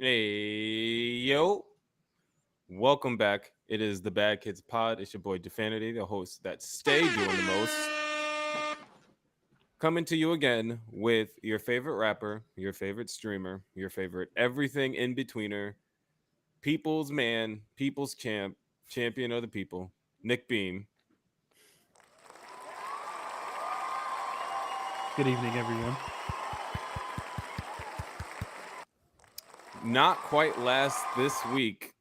Hey, yo. Welcome back. It is the Bad Kids Pod. It's your boy Definity, the host that stay doing the most. Coming to you again with your favorite rapper, your favorite streamer, your favorite everything in betweener, people's man, people's champ, champion of the people, Nick Beam. Good evening, everyone. Not quite last this week,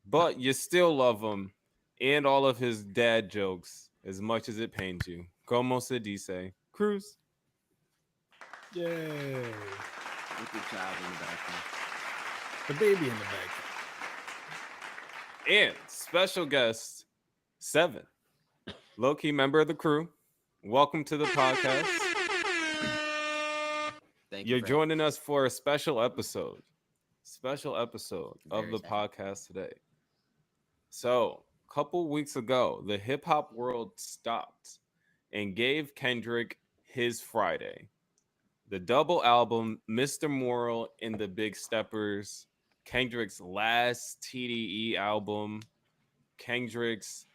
but you still love him and all of his dad jokes as much as it pains you. Como se dice? Cruz. Yay. With the child in the background. The baby in the back. And special guest, Seven, low-key member of the crew. Welcome to the podcast. Thank You're you. joining us for a special episode of Very the sad. podcast today. So, a couple weeks ago, the hip hop world stopped and gave Kendrick his Friday. The double album, Mr. Moral and the Big Steppers, Kendrick's last TDE album, Kendrick's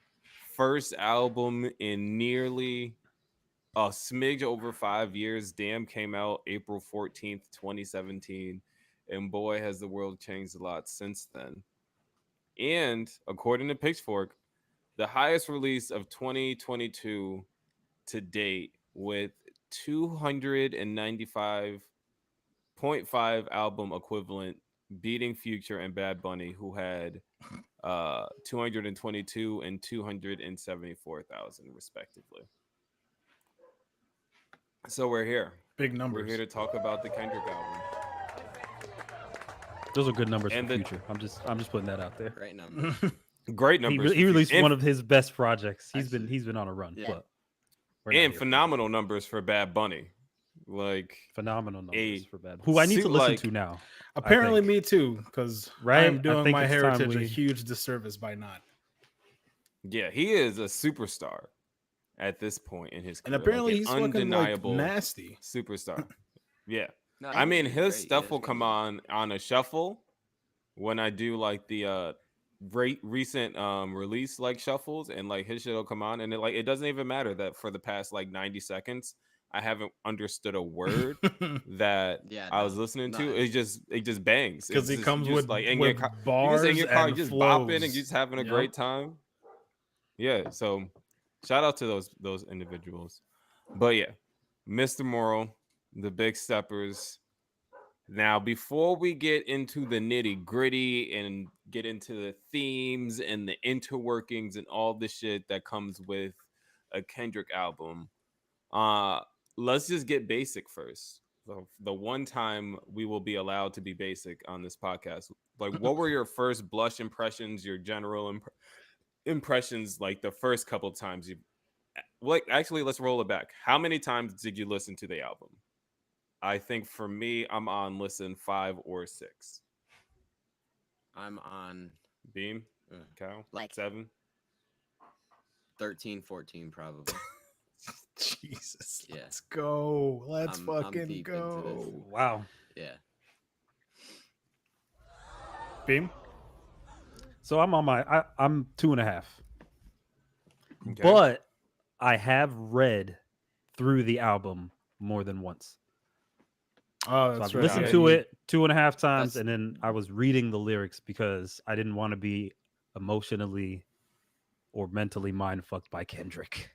first album in nearly a smidge over 5 years. Damn came out April 14th, 2017. And boy, has the world changed a lot since then. And according to Pitchfork, the highest release of 2022 to date with 295.5 album equivalent, beating Future and Bad Bunny, who had 222 and 274,000 respectively. So we're here. Big We're numbers. here to talk about the Kendrick album. Those are good numbers And for the- Future. I'm just putting that out there. Great number. Great He, numbers. he for released Future. one of his best projects. He's Actually, been on a run, yeah. but we're not and here for phenomenal numbers for Bad Bunny. Like that. Phenomenal numbers a for Bad. Who I need to suit listen like- to now. Apparently, think. me too, because Right? I'm I doing think my it's time heritage a we- huge disservice by not. yeah, he is a superstar at this point in his career. And apparently, like he's an fucking like undeniable nasty. superstar. Yeah. No, I mean, he's his great. stuff Yeah, will it's come great. on a shuffle when I do like the recent release like shuffles, and like his shit will come on, and it doesn't even matter that for the past like 90 seconds I haven't understood a word that Yeah, I was no, listening to. none. it just bangs. Because It's he just- comes you just, with, like in with your car, you bars just in your car, you and just flows. bopping and you just having a Yep. great time. Yeah, so shout out to those individuals. But yeah, Mr. Moral, the Big Steppers. Now, before we get into the nitty gritty and get into the themes and the interworkings and all the shit that comes with a Kendrick album, let's just get basic first. So the one time we will be allowed to be basic on this podcast, like what were your first blush impressions, your general impressions, like the first couple times you, like, actually, let's roll it back. How many times did you listen to the album? I think for me, I'm on listen 5 or 6. I'm on Beam, uh, Cal, Like- 7. 13, 14 probably. Jesus. Yeah. Let's go. Let's I'm fucking deep into go. Wow. Yeah. Beam? So I'm on I'm 2.5. Okay. But I have read through the album more than once. Oh, So that's I've right. listened Yeah, to you- it 2.5 times, That's- and then I was reading the lyrics because I didn't want to be emotionally or mentally mind fucked by Kendrick.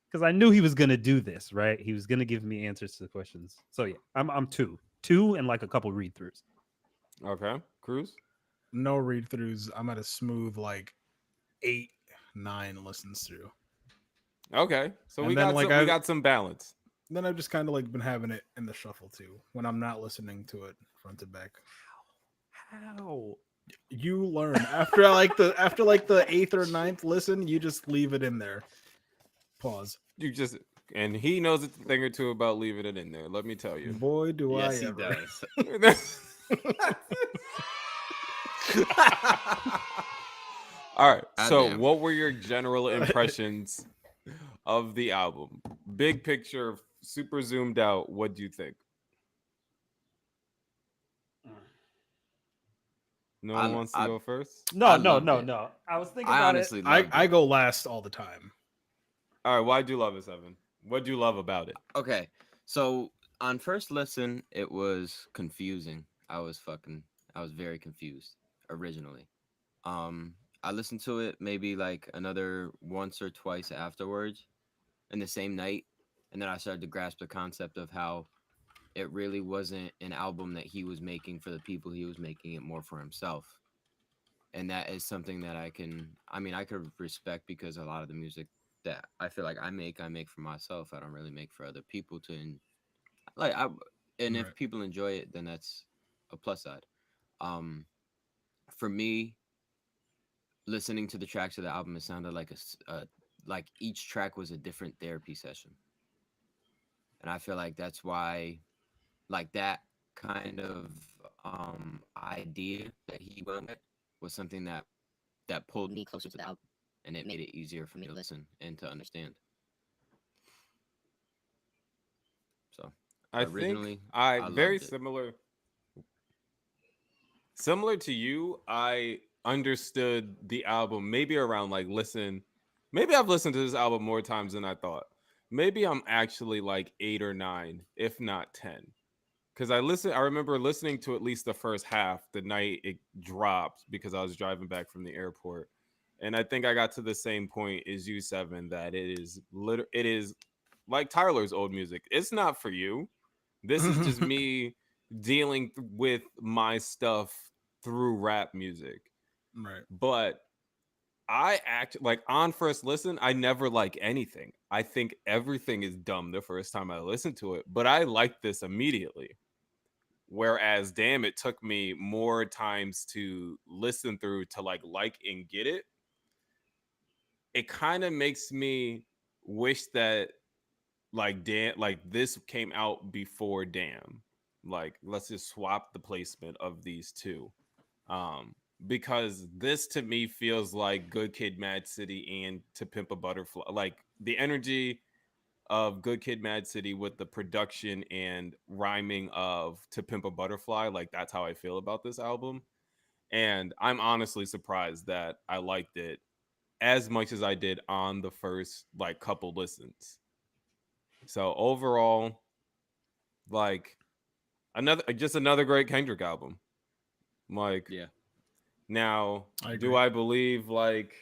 Because I knew he was gonna do this, right? He was gonna give me answers to the questions. So yeah, I'm two and like a couple read throughs. Okay, Cruz. No read throughs. I'm at a smooth like 8, 9 listens through. Okay, so And we then, got like, we I've- got some balance. Then I've just kind of like been having it in the shuffle too when I'm not listening to it front to back. How? You learn after like the 8th or 9th listen, you just leave it in there. Pause. You just and he knows a thing or two about leaving it in there. Let me tell you. Boy, do Yes, I he ever. does. All right. So, Goddamn. what were your general impressions of the album? Big picture, super zoomed out. What do you think? No one wants to I go first. No, I no, loved no, it. no. I was thinking I about honestly it. loved I it. go last all the time. All right, why do you love it, Seven? What do you love about it? Okay, so on first listen, it was confusing. I was very confused originally. Um, I listened to it maybe like another once or twice afterwards in the same night, and then I started to grasp the concept of how it really wasn't an album that he was making for the people. He was making it more for himself, and that is something that I could respect, because a lot of the music that I feel like I make for myself. I don't really make for other people to like I and Right. if people enjoy it, then that's a plus side. Um, for me, listening to the tracks of the album, it sounded like like each track was a different therapy session, and I feel like that's why, like, that kind of idea that he went with was something that pulled me closer to the album, and it made it easier for me to listen and to understand. So I think originally, I I very loved it. similar to you. I understood the album maybe around like listen. Maybe I've listened to this album more times than I thought. Maybe I'm actually like 8 or 9, if not 10. Because I remember listening to at least the first half the night it dropped because I was driving back from the airport. And I think I got to the same point as you, Seven, that it is like Tyler's old music. It's not for you. This is just me dealing with my stuff through rap music. Right. But I act like on first listen, I never like anything. I think everything is dumb the first time I listen to it, but I like this immediately. Whereas, damn, it took me more times to listen through to like and get it. It kind of makes me wish that like damn, like this came out before damn. Like, let's just swap the placement of these two. Um, because this to me feels like Good Kid, Mad City and To Pimp a Butterfly. Like the energy of Good Kid, Mad City with the production and rhyming of To Pimp a Butterfly. Like that's how I feel about this album. And I'm honestly surprised that I liked it as much as I did on the first like couple listens. So overall, like another great Kendrick album. Like Yeah. now, I do agree. I believe like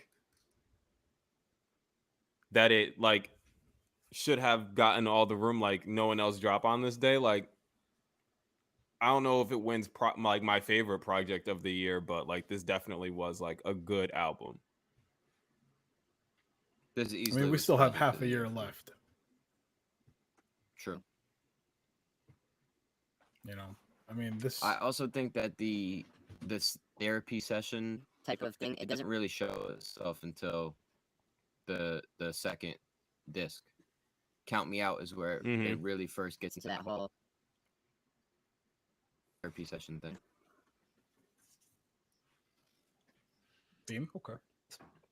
that it like should have gotten all the room like no one else drop on this day? Like I don't know if it wins like my favorite project of the year, but like this definitely was like a good album. This I easily mean, we was still have project half of a the year year for me. left. True. You know, I mean, this. I also think that this therapy session type of thing, it doesn't really show itself until the second disc. Count Me Out is where Mm-hmm. it really first gets into that whole therapy session thing. Theme? Okay.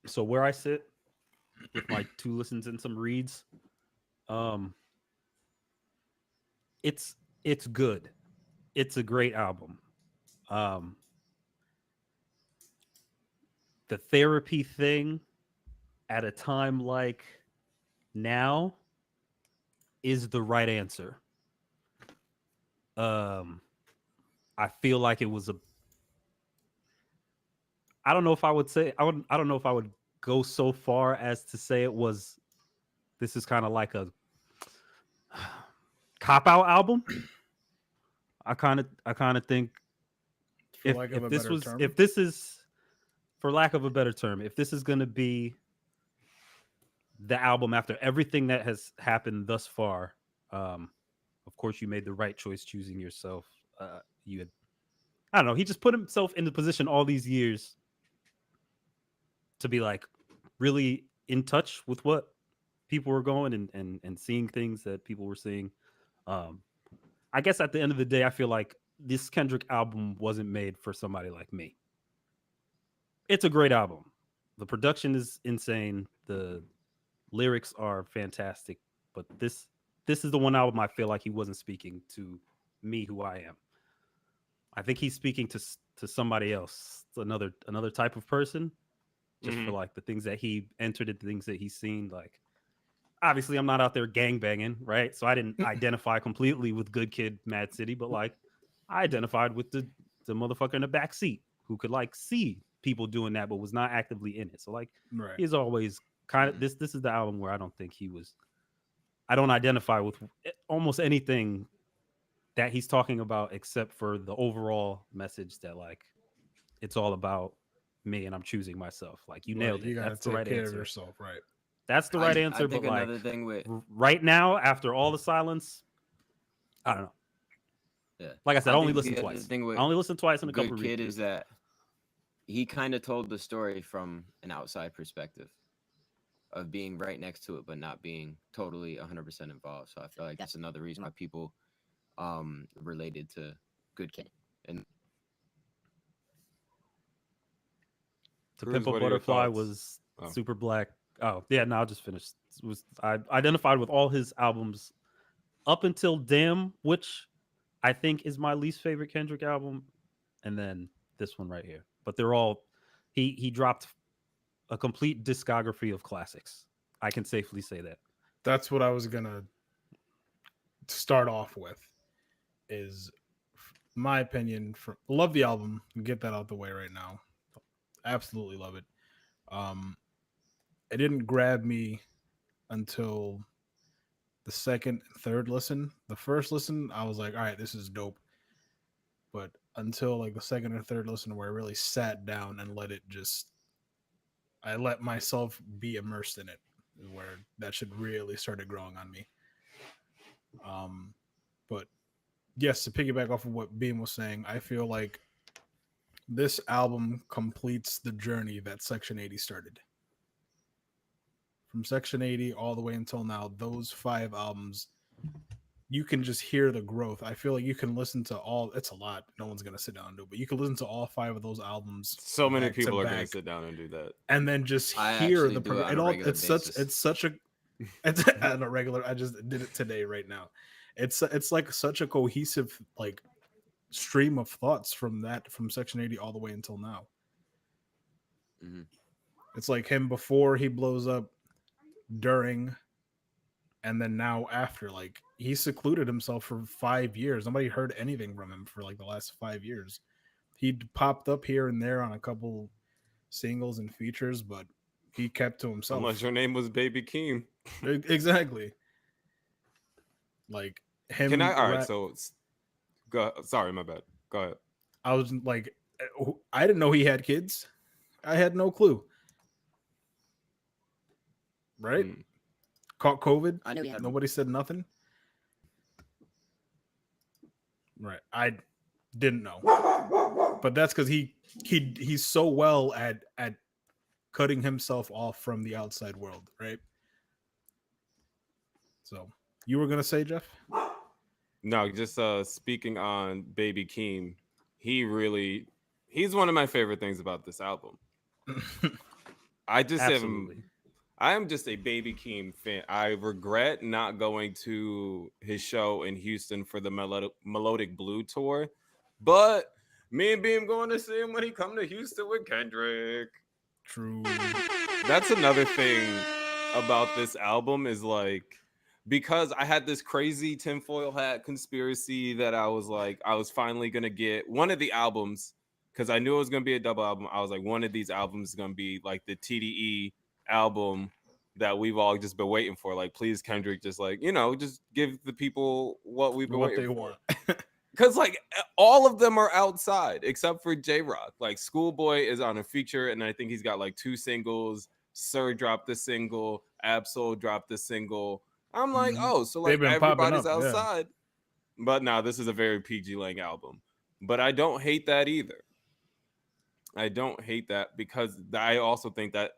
So where I sit with my 2 listens and some reads, um, it's good. It's a great album. Um, the therapy thing at a time like now is the right answer. Um, I feel like it was a. I don't know if I would say I would. I don't know if I would go so far as to say it was. This is kind of like a cop out album. I kind of think For lack of a better term. if this is for lack of a better term, if this is going to be the album after everything that has happened thus far, of course you made the right choice choosing yourself. You had, I don't know, he just put himself in the position all these years to be like really in touch with what people were going and seeing things that people were seeing. Um, I guess at the end of the day, I feel like this Kendrick album wasn't made for somebody like me. It's a great album. The production is insane. The lyrics are fantastic, but this is the one album I feel like he wasn't speaking to me, who I am. I think he's speaking to to somebody else, another type of person, just for Mhm. like the things that he entered, the things that he's seen. Like, obviously, I'm not out there gang banging, right? So I didn't identify completely with Good Kid, Mad City, but like, I identified with the motherfucker in the back seat who could like see people doing that, but was not actively in it. So like, Right. he's always kind of Mhm. this is the album where I don't think he was. I don't identify with almost anything that he's talking about except for the overall message that like it's all about me and I'm choosing myself. Like you Right. nailed You it. gotta That's the take right care of answer. yourself. Right. That's the right I answer. think But like another thing with right now, after all the silence, I don't know. yeah, Like I said, I I only think listened the other twice. thing I with only listened twice in a couple Good of Kid is repeats. that he kind of told the story from an outside perspective of being right next to it, but not being totally 100% involved. So I feel like that's another reason why people related to Good Kid. And To Cruz, Pimp a what are your Butterfly thoughts? was Oh, super black. Oh yeah, no, I'll just finish. Was I identified with all his albums up until Damn, which I think is my least favorite Kendrick album, and then this one right here. But they're all he dropped a complete discography of classics. I can safely say that. That's what I was gonna start off with. Is my opinion. For love the album. Get that out the way right now. Absolutely love it. Um, it didn't grab me until the second and third listen. The first listen, I was like, all right, this is dope. But until like the second or third listen, where I really sat down and let it just, I let myself be immersed in it, is where that should really started growing on me. Um, but yes, to piggyback off of what Beam was saying, I feel like this album completes the journey that Section 80 started. From Section 80 all the way until now, those five albums, you can just hear the growth. I feel like you can listen to all, it's a lot. No one's going to sit down and do it, but you can listen to all five of those albums so many back to people are going to back sit down and do that. and then just I hear actually the do it on it a all, regular basis. it's such a, it's on a regular, I just did it today right now. It's like such a cohesive like stream of thoughts from that, from Section 80 all the way until now. Mhm. It's like him before he blows up, during, and then now after. Like he secluded himself for 5 years. Nobody heard anything from him for like the last 5 years. He'd popped up here and there on a couple singles and features, but he kept to Unless himself. your name was Baby Keem. Exactly. Like Can I? him All right. So, go. Sorry, my bad. Go ahead. I was like, I didn't know he had kids. I had no clue. Right? Mm. Caught COVID. I knew he had Nobody said nothing. Right. I didn't know. But that's because he's so well at cutting himself off from the outside world, right? So you were gonna say, Jeff? No, just speaking on Baby Keem, he really he's one of my favorite things about this album. I just am Absolutely. I am just a Baby Keem fan. I regret not going to his show in Houston for the Melodic Blue tour, but me and Beam going to see him when he come to Houston with Kendrick. True. That's another thing about this album is like because I had this crazy tinfoil hat conspiracy that I was like I was finally gonna get one of the albums because I knew it was gonna be a double album. I was like one of these albums is gonna be like the TDE album that we've all just been waiting for. Like, please, Kendrick, just like just give the people what we've been What waiting they for. want. Because like all of them are outside except for J Rock. Like Schoolboy is on a feature, and I think he's got like 2 singles. Sir dropped the single. Absol dropped the single. I'm like, Mhm. oh, so They've like been popping everybody's up, yeah. outside. But now this is a very PG Lang album. But I don't hate that either. I don't hate that because I also think that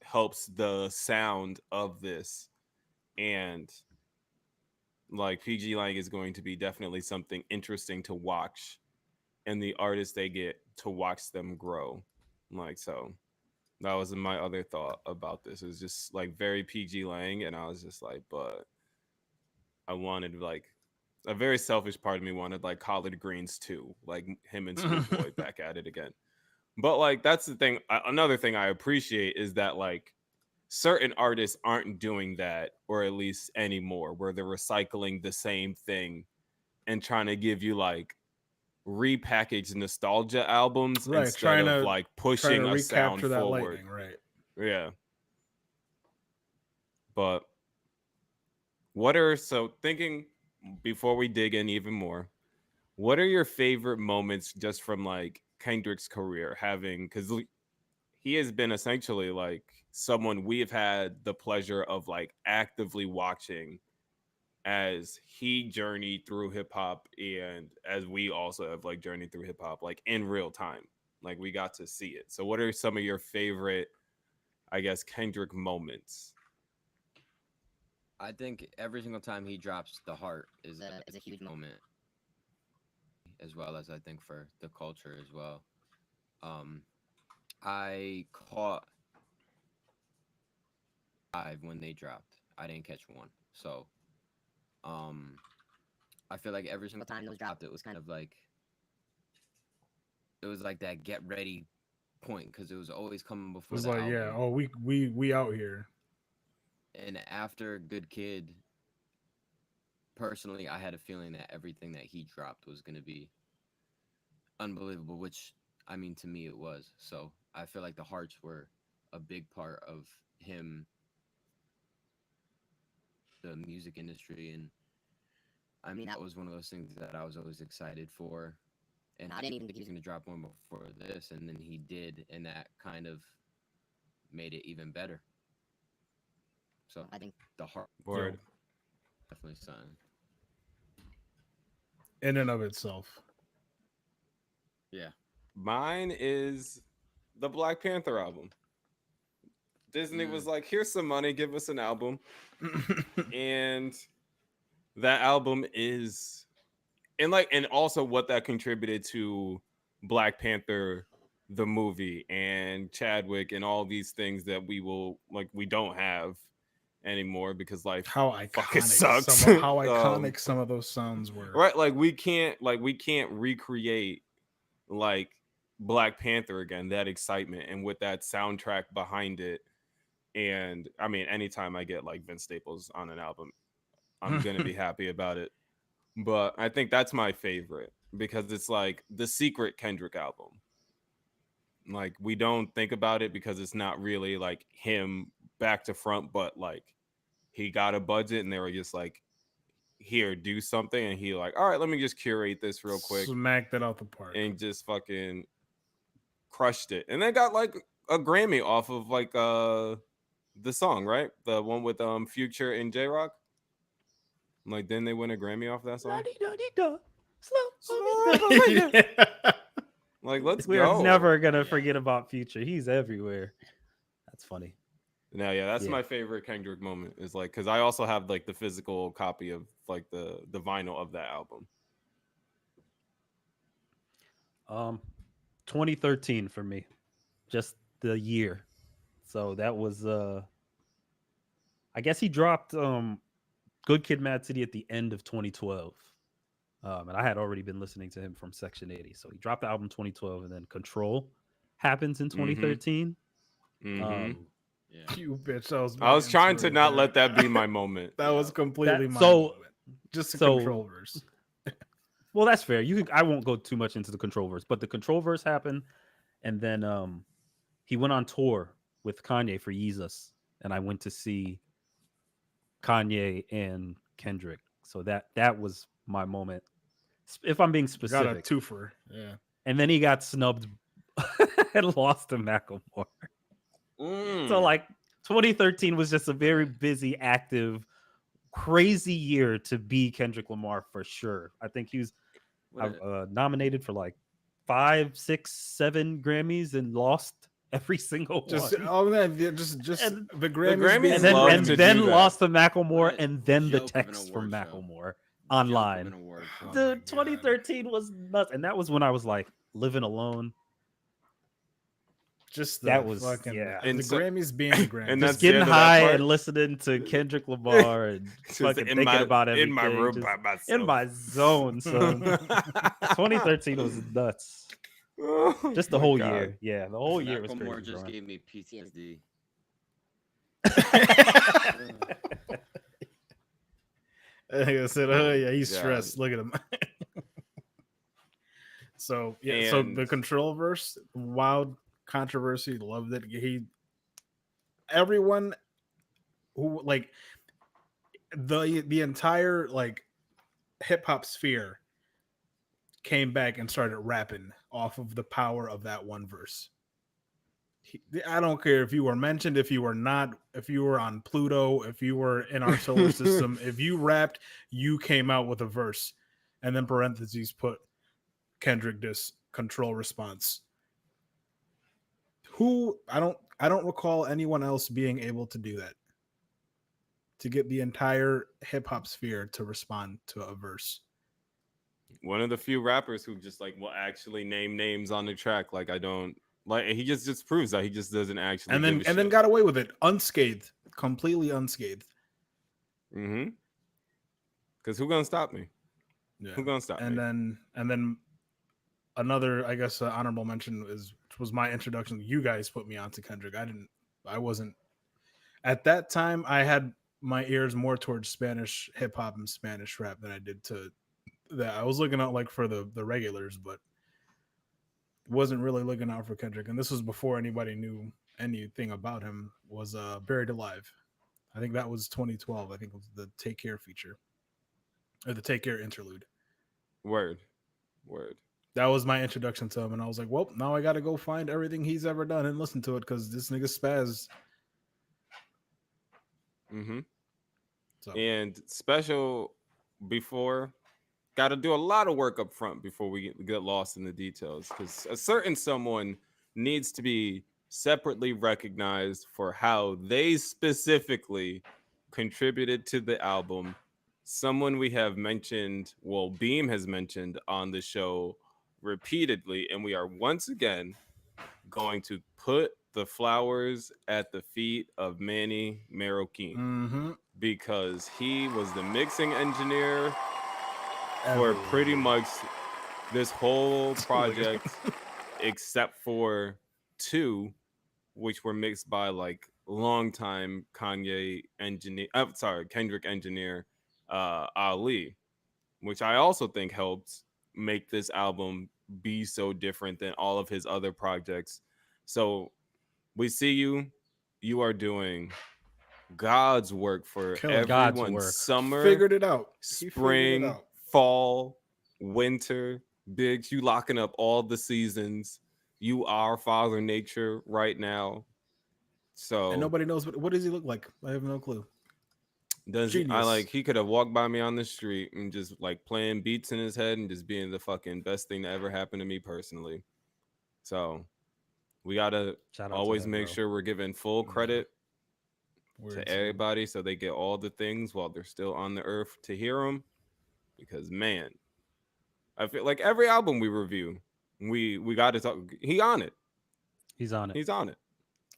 helps the sound of this. And like PG Lang is going to be definitely something interesting to watch and the artists they get to watch them grow. Like so that was my other thought about this. It was just like very PG Lang, and I was just like, but I wanted like a very selfish part of me wanted like Collard Greens too, like him and Schoolboy back at it again. But like that's the thing. Another thing I appreciate is that like certain artists aren't doing that, or at least anymore, where they're recycling the same thing and trying to give you like repackaged nostalgia albums Right, instead of like trying pushing to a sound recapture that forward. lightning, right? Yeah. But what are so thinking before we dig in even more, what are your favorite moments just from like Kendrick's career having because he has been essentially like someone we have had the pleasure of like actively watching as he journeyed through hip hop and as we also have like journeyed through hip hop like in real time. Like we got to see it. So what are some of your favorite, I guess, Kendrick moments? I think every single time he drops the heart is a huge moment, as well as I think for the culture as well. Um, I caught 5 when they dropped. I didn't catch 1, so um, I feel like every single time those dropped, it was kind of like it was like that get ready point because it was always coming It before was the like, album. yeah, oh, we out here. And after Good Kid, personally, I had a feeling that everything that he dropped was going to be unbelievable, which, I mean, to me, it was. So I feel like the hearts were a big part of him, the music industry. And I mean, that was one of those things that I was always excited for. And I didn't even think he was going to drop one before this. And then he did. And that kind of made it even better. So I think the heart Word. definitely something. In and of itself. Yeah. Mine is the Black Panther album. Disney was like, here's some money, give us an album. And that album is and also what that contributed to Black Panther the movie and Chadwick and all these things that we don't have anymore because life how fucking iconic sucks. how iconic some of those sounds were. Right, like we can't recreate like Black Panther again, that excitement and with that soundtrack behind it. And I mean, anytime I get like Vince Staples on an album, I'm gonna be happy about it. But I think that's my favorite because it's like the secret Kendrick album. Like we don't think about it because it's not really like him back to front, but like he got a budget and they were just like, here, do something, and he like, all right, let me just curate this real quick, smacked it out the park, and just fucking crushed it. And they got like a Grammy off of like the song, right? The one with Future and J Rock. Like, then they win a Grammy off that song. Like, let's We're go. never gonna forget about Future. He's everywhere. That's funny. No, yeah, that's my favorite Kendrick moment. Is like because I also have like the physical copy of like the vinyl of that album. 2013 for me, just the year. So that was I guess he dropped Good Kid, Mad City at the end of 2012. And I had already been listening to him from Section 80. So he dropped the album 2012 and then Control happens in 2013. Yeah. You bitch. I was trying to not let that be my moment. That was completely my moment. Just the Control verse. Well, that's fair. I won't go too much into the Control verse, but the Control verse happened, and then he went on tour with Kanye for Yeezus, and I went to see Kanye and Kendrick. So that was my moment. If I'm being specific, got a twofer. Yeah. And then he got snubbed and lost to Macklemore. So like 2013 was just a very busy, active, crazy year to be Kendrick Lamar for sure. I think he was nominated for like 5, 6, 7 Grammys and lost every single one. Just the Grammys, and then lost to Macklemore, and then the text from Macklemore online. The 2013 was nuts, and that was when I was like living alone. Just the That was fucking And the so- Grammys being the Grammys. and just that's the getting end of that high part? and listening to Kendrick Lamar and Just fucking in thinking my- about everything. in my room just by myself. in my zone, son. 2013 was nuts. Oh Just the my whole God. year. Yeah, the whole year was Macklemore crazy. just bro. gave me PTSD. I said, oh yeah, he's God. stressed. Look at him. So yeah, so the And- control verse, wild controversy, loved it. Everyone who like the entire like hip hop sphere came back and started rapping off of the power of that one verse. I don't care if you were mentioned, if you were not, if you were on Pluto, if you were in our solar system, if you rapped, you came out with a verse, and then parentheses put Kendrick this control response. Who I don't recall anyone else being able to do that. To get the entire hip hop sphere to respond to a verse. One of the few rappers who just like will actually name names on the track. Like I don't like he just proves that he just doesn't actually. And then got away with it unscathed, completely unscathed. Mm-hmm. Because who gonna stop me? Yeah. Who gonna stop and me? then another, I guess, honorable mention was my introduction. You guys put me onto Kendrick. I wasn't at that time. I had my ears more towards Spanish hip hop and Spanish rap than I did to that. I was looking out like for the regulars, but wasn't really looking out for Kendrick. And this was before anybody knew anything about him. Was Buried Alive. I think that was 2012. I think it was the Take Care feature or the Take Care interlude. Word. That was my introduction to him, and I was like, well, now I got to go find everything he's ever done and listen to it because this nigga spaz. Mm-hmm. So And special before, got to do a lot of work up front before we get lost in the details because a certain someone needs to be separately recognized for how they specifically contributed to the album. Someone we have mentioned, well, Beam has mentioned on the show repeatedly, and we are once again going to put the flowers at the feet of Manny Marroquin mm-hmm. because he was the mixing engineer for pretty much this whole project except for two, which were mixed by like longtime Kendrick engineer Ali, which I also think helped make this album be so different than all of his other projects. So we see you are doing God's work for Killing God's everyone. work. Summer, Figured it out. He figured it spring, out. fall, winter, Biggs, you locking up all the seasons. You are Father Nature right now. So And nobody knows what does he look like. I have no clue. does he, I Genius. like he could have walked by me on the street and just like playing beats in his head and just being the fucking best thing that ever happened to me personally. So we gotta Shout out to always that, make bro. sure we're giving full credit Word to to- everybody so they get all the things while they're still on the earth to hear them. Because man, I feel like every album we review, we got to talk. He on it. He's on it. He's on it.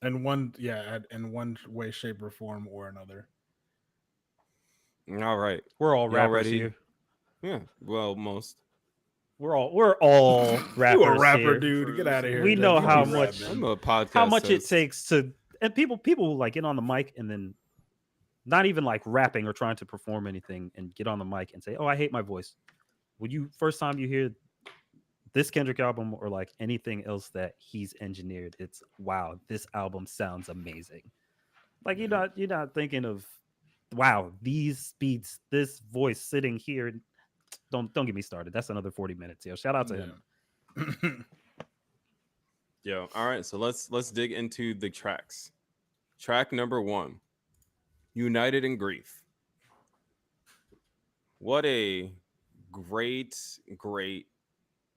in one way, shape, or form or another. All right. We're all Y'all rappers ready? here. Yeah. Well, most. We're all rappers. You a rapper, here. dude? Get out of here. We Jack. know You how be much- rapping. I'm a podcast. How much it host. takes to and people like get on the mic and then not even like rapping or trying to perform anything and get on the mic and say, "Oh, I hate my voice." Would you first time you hear this Kendrick album or like anything else that he's engineered, it's wow, this album sounds amazing. Like you're not thinking of wow, these beats, this voice sitting here. Don't get me started. That's another 40 minutes. Yo, shout out to him. Yo. All right. So let's dig into the tracks. Track number 1, United in Grief. What a great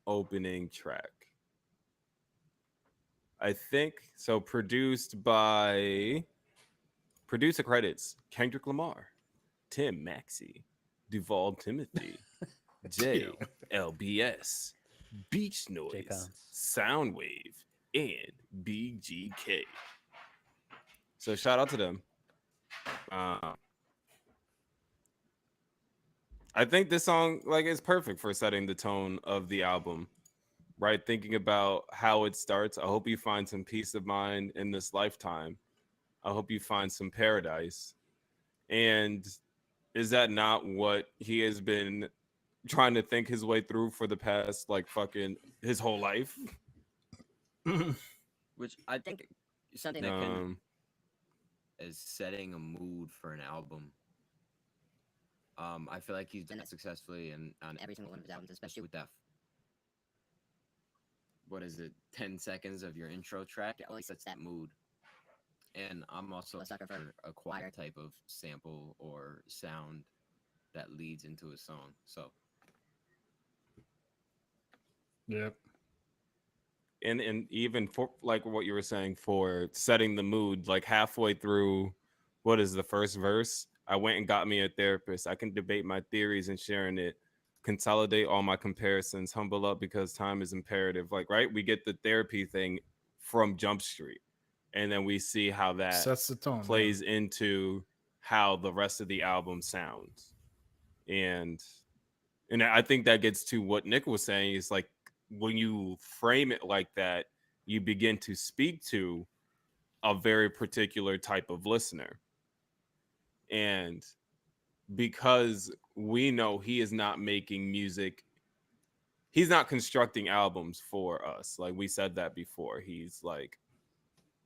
opening track. I think so. Produced by producer credits Kendrick Lamar, Tim Maxey, Duval Timothy, J, LBS, Beach Noise, J-Pounds. Soundwave, and BGK. So shout out to them. Uh, I think this song like is perfect for setting the tone of the album. Right, thinking about how it starts. I hope you find some peace of mind in this lifetime. I hope you find some paradise. And is that not what he has been trying to think his way through for the past like fucking his whole life? Which I think something that can Um, is setting a mood for an album. I feel like he's done it successfully and on every single one of his albums, especially with that. What is it? 10 seconds of your intro track. It always sets that mood. And I'm also a sucker for a choir type of sample or sound that leads into a song. So Yep. and even for like what you were saying for setting the mood, like halfway through, what is the first verse? I went and got me a therapist. I can debate my theories and sharing it, consolidate all my comparisons, humble up because time is imperative. Like, right? We get the therapy thing from Jump Street, and then we see how that Sets the tone. plays into how the rest of the album sounds. And I think that gets to what Nick was saying is like when you frame it like that, you begin to speak to a very particular type of listener. And because we know he is not making music, he's not constructing albums for us. Like we said that before. He's like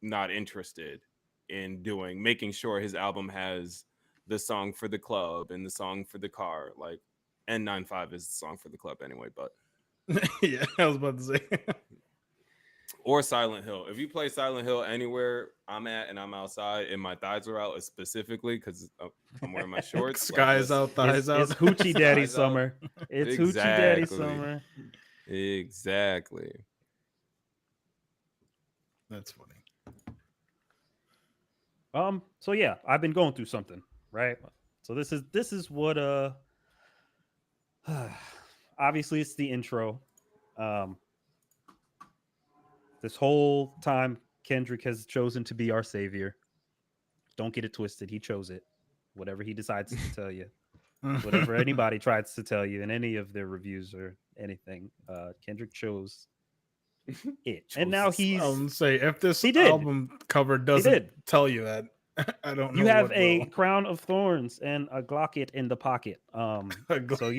not interested in making sure his album has the song for the club and the song for the car. Like N95 is the song for the club anyway, but Yeah, I was about to say. or Silent Hill. If you play Silent Hill anywhere I'm at and I'm outside and my thighs are out, specifically because I'm wearing my shorts. Skies like, out, thighs out. It's Hoochie Daddy Skies out. summer. It's Hoochie Daddy summer. Exactly. That's funny. So yeah, I've been going through something, right? So this is what obviously it's the intro. Um this whole time Kendrick has chosen to be our savior. Don't get it twisted. He chose it. Whatever he decides to tell you. Whatever anybody tries to tell you in any of their reviews or anything, Kendrick chose it. And now he's Say if this he did. album cover doesn't tell you that, I don't know. You have what a will. crown of thorns and a Glocket in the pocket. So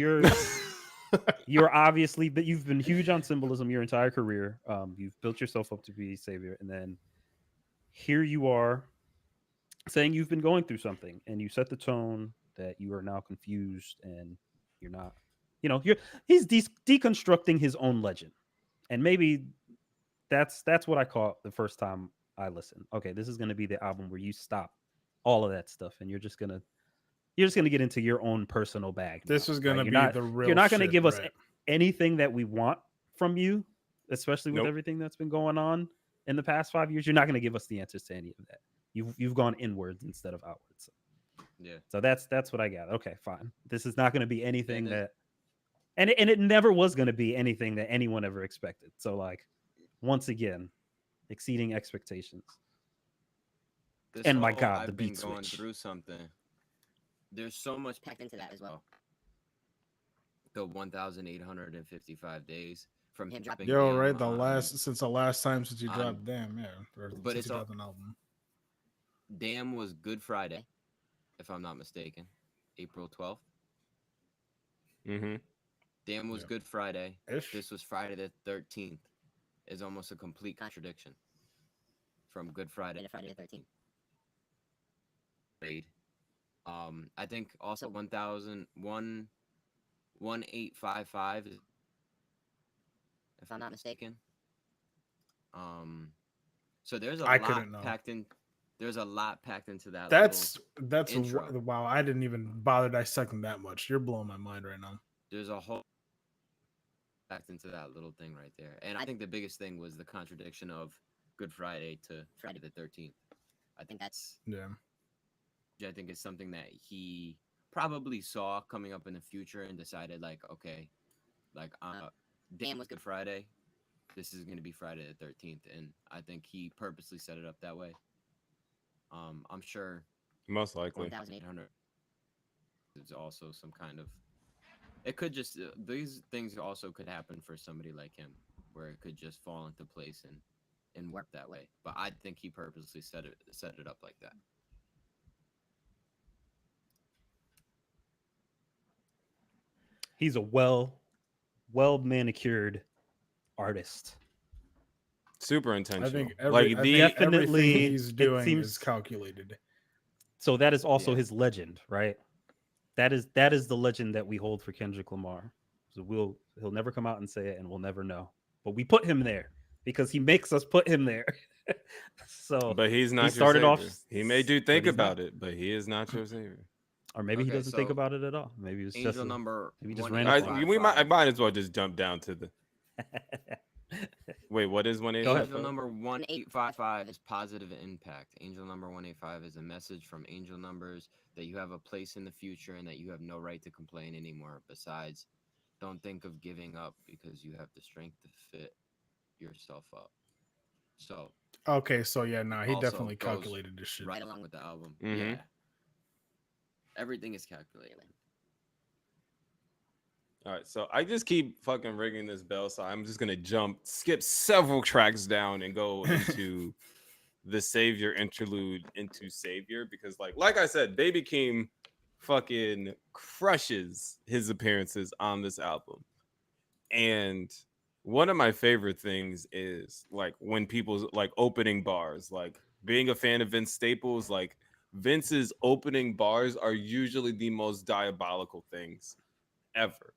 you're obviously, but you've been huge on symbolism your entire career. You've built yourself up to be savior, and then here you are saying you've been going through something, and you set the tone that you are now confused and you're not. He's deconstructing his own legend, and maybe that's what I caught the first time I listened. Okay, this is going to be the album where you stop all of that stuff, and you're just gonna get into your own personal bag. This is gonna be the real. You're not gonna shit, give us right? anything that we want from you, especially with Nope. everything that's been going on in the past 5 years. You're not gonna give us the answers to any of that. You've gone inwards instead of outwards. yeah, So that's what I got. Okay, fine. This is not gonna be anything And that, and it never was gonna be anything that anyone ever expected. So like, once again, exceeding expectations. this And my whole God, the I've been beat going switch. through something. There's so much packed into that as well. The 1,855 days from him dropping. Yo, Damn right? on- Since the last time since you on- dropped Damn, yeah. Or But since it's you all- dropped an album. Damn was Good Friday, if I'm not mistaken, April 12th. Mm-hmm. Damn was Yeah. Good Friday. Ish. This was Friday the 13th. Is almost a complete contradiction from Good Friday to Friday the 13th. I think also 1,01855, if I'm not mistaken. So there's a I lot couldn't know. packed in. There's a lot packed into that. That's intro. wow. I didn't even bother dissecting that much. You're blowing my mind right now. There's a whole packed into that little thing right there. And I think the biggest thing was the contradiction of Good Friday to Friday the 13th. I think that's, Yeah. I think is something that he probably saw coming up in the future and decided like, okay, like Damn was Good Friday. this is going to be Friday the 13th, and I think he purposely set it up that way. I'm sure Most likely. 1,800 is also some kind of. It could just these things also could happen for somebody like him, where it could just fall into place and work that way. But I think he purposely set it up like that. He's a well manicured artist. Super I intentional. think like the Definitely, everything he's it doing seems- is calculated. So that is also Yeah. his legend, right? That is the legend that we hold for Kendrick Lamar. So he'll never come out and say it, and we'll never know. But we put him there because he makes us put him there. So, but he's not he your started savior. off. He made you think but he's about not. it, but he is not your savior. Or maybe he Okay, doesn't think so about it at all. Maybe it's just Angel number maybe just one ran eight up on five we might I five. might as well just jump down to the wait. What is Go ahead. 185? Angel number 1855 is positive impact. Angel number 185 is a message from angel numbers that you have a place in the future and that you have no right to complain anymore. Besides, don't think of giving up because you have the strength to fit yourself up. So Okay, so yeah, no, he Also definitely goes calculated this shit. right along with the album, Mhm. yeah, everything is calculated. All right, so I just keep fucking ringing this bell, so I'm just gonna skip several tracks down and go into the Savior interlude into Savior because, like I said, Baby Keem fucking crushes his appearances on this album, and one of my favorite things is like when people's like opening bars, like being a fan of Vince Staples, like Vince's opening bars are usually the most diabolical things ever.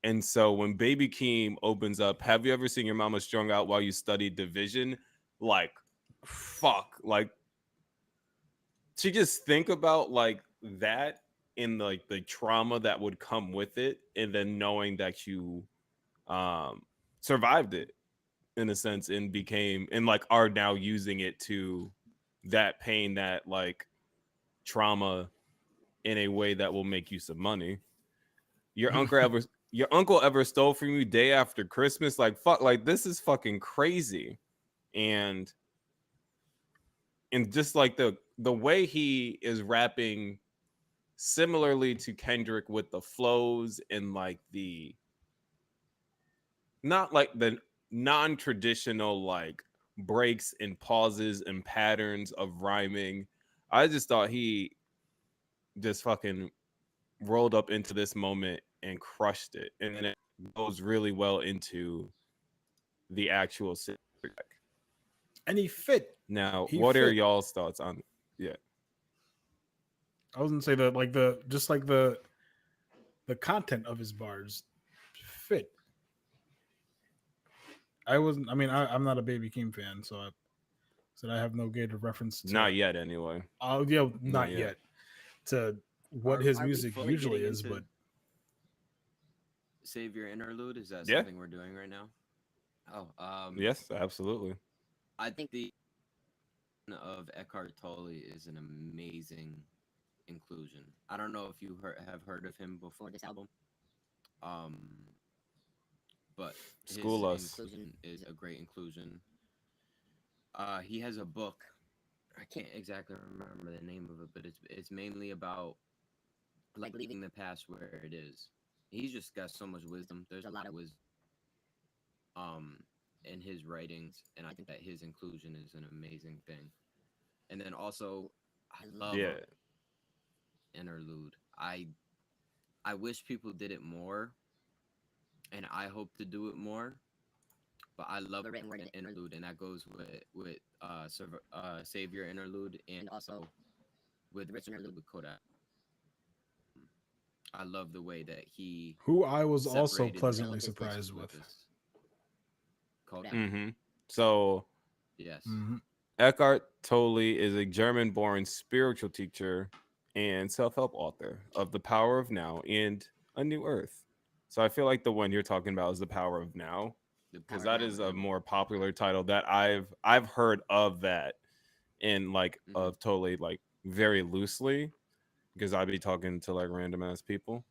And so when Baby Keem opens up, have you ever seen your mama strung out while you studied division? Like, fuck. Like, to just think about like that and like the trauma that would come with it, and then knowing that you survived it in a sense and became and like are now using it to that pain, that like trauma in a way that will make you some money. Your uncle ever stole from you day after Christmas? Like fuck, like this is fucking crazy. And just like the way he is rapping similarly to Kendrick with the flows and like the not like the non-traditional like breaks and pauses and patterns of rhyming. I just thought he just fucking rolled up into this moment and crushed it. And then it goes really well into the actual track. And he fit. Now, He what are fit. y'all's thoughts on yeah. I was gonna say that like the content of his bars fit. I'm not a Baby Keem fan, so I said I have no gauge of reference to Not yet anyway. Oh yeah, not Not yet. yet. To what his Are we music fully usually getting is, into but Savior interlude, is that Yeah. something we're doing right now? Yes, absolutely. I think the of Eckhart Tolle is an amazing inclusion. I don't know if you have heard of him before this album, um, but his School us. inclusion is a great inclusion. He has a book. I can't exactly remember the name of it, but it's mainly about like leaving the past where it is. He's just got so much wisdom. There's a lot of wisdom in his writings, and I think that his inclusion is an amazing thing. And then also, I love Yeah. interlude. I wish people did it more, and I hope to do it more. But I love the written word interlude, and that goes with Savior interlude, and also with Rich interlude with Kodak. I love the way that he who I was also separated the pleasantly relative surprised spaces with. this. Kodak. Mm-hmm. So Yes. Mhm. Eckhart Tolle is a German-born spiritual teacher and self-help author of The Power of Now and A New Earth. So I feel like the one you're talking about is The Power of Now, The because Power that is a Now. more popular title that I've heard of that in like of Tolle like very loosely, because I'd be talking to like random ass people.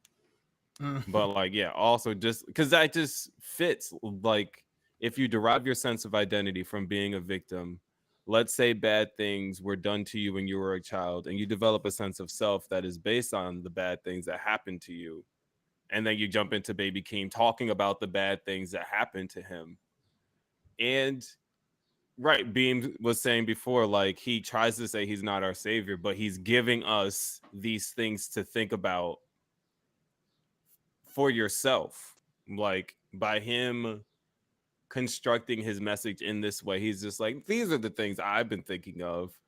But like yeah, also just because that just fits like if you derive your sense of identity from being a victim, let's say bad things were done to you when you were a child, and you develop a sense of self that is based on the bad things that happened to you, and then you jump into Baby Keem talking about the bad things that happened to him. And right, Beam was saying before, like, he tries to say he's not our savior, but he's giving us these things to think about for yourself. Like, by him constructing his message in this way, he's just like, these are the things I've been thinking of.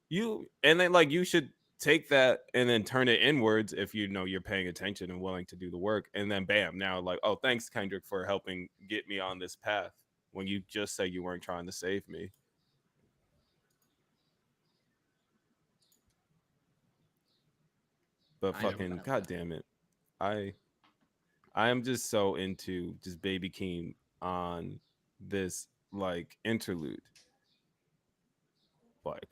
You, and then like you should take that and then turn it inwards if you know you're paying attention and willing to do the work. And then bam, now like, oh, thanks, Kendrick, for helping get me on this path when you just said you weren't trying to save me. But I never fucking felt god that. damn it. I I am just so into just Baby Keem on this like interlude. Like,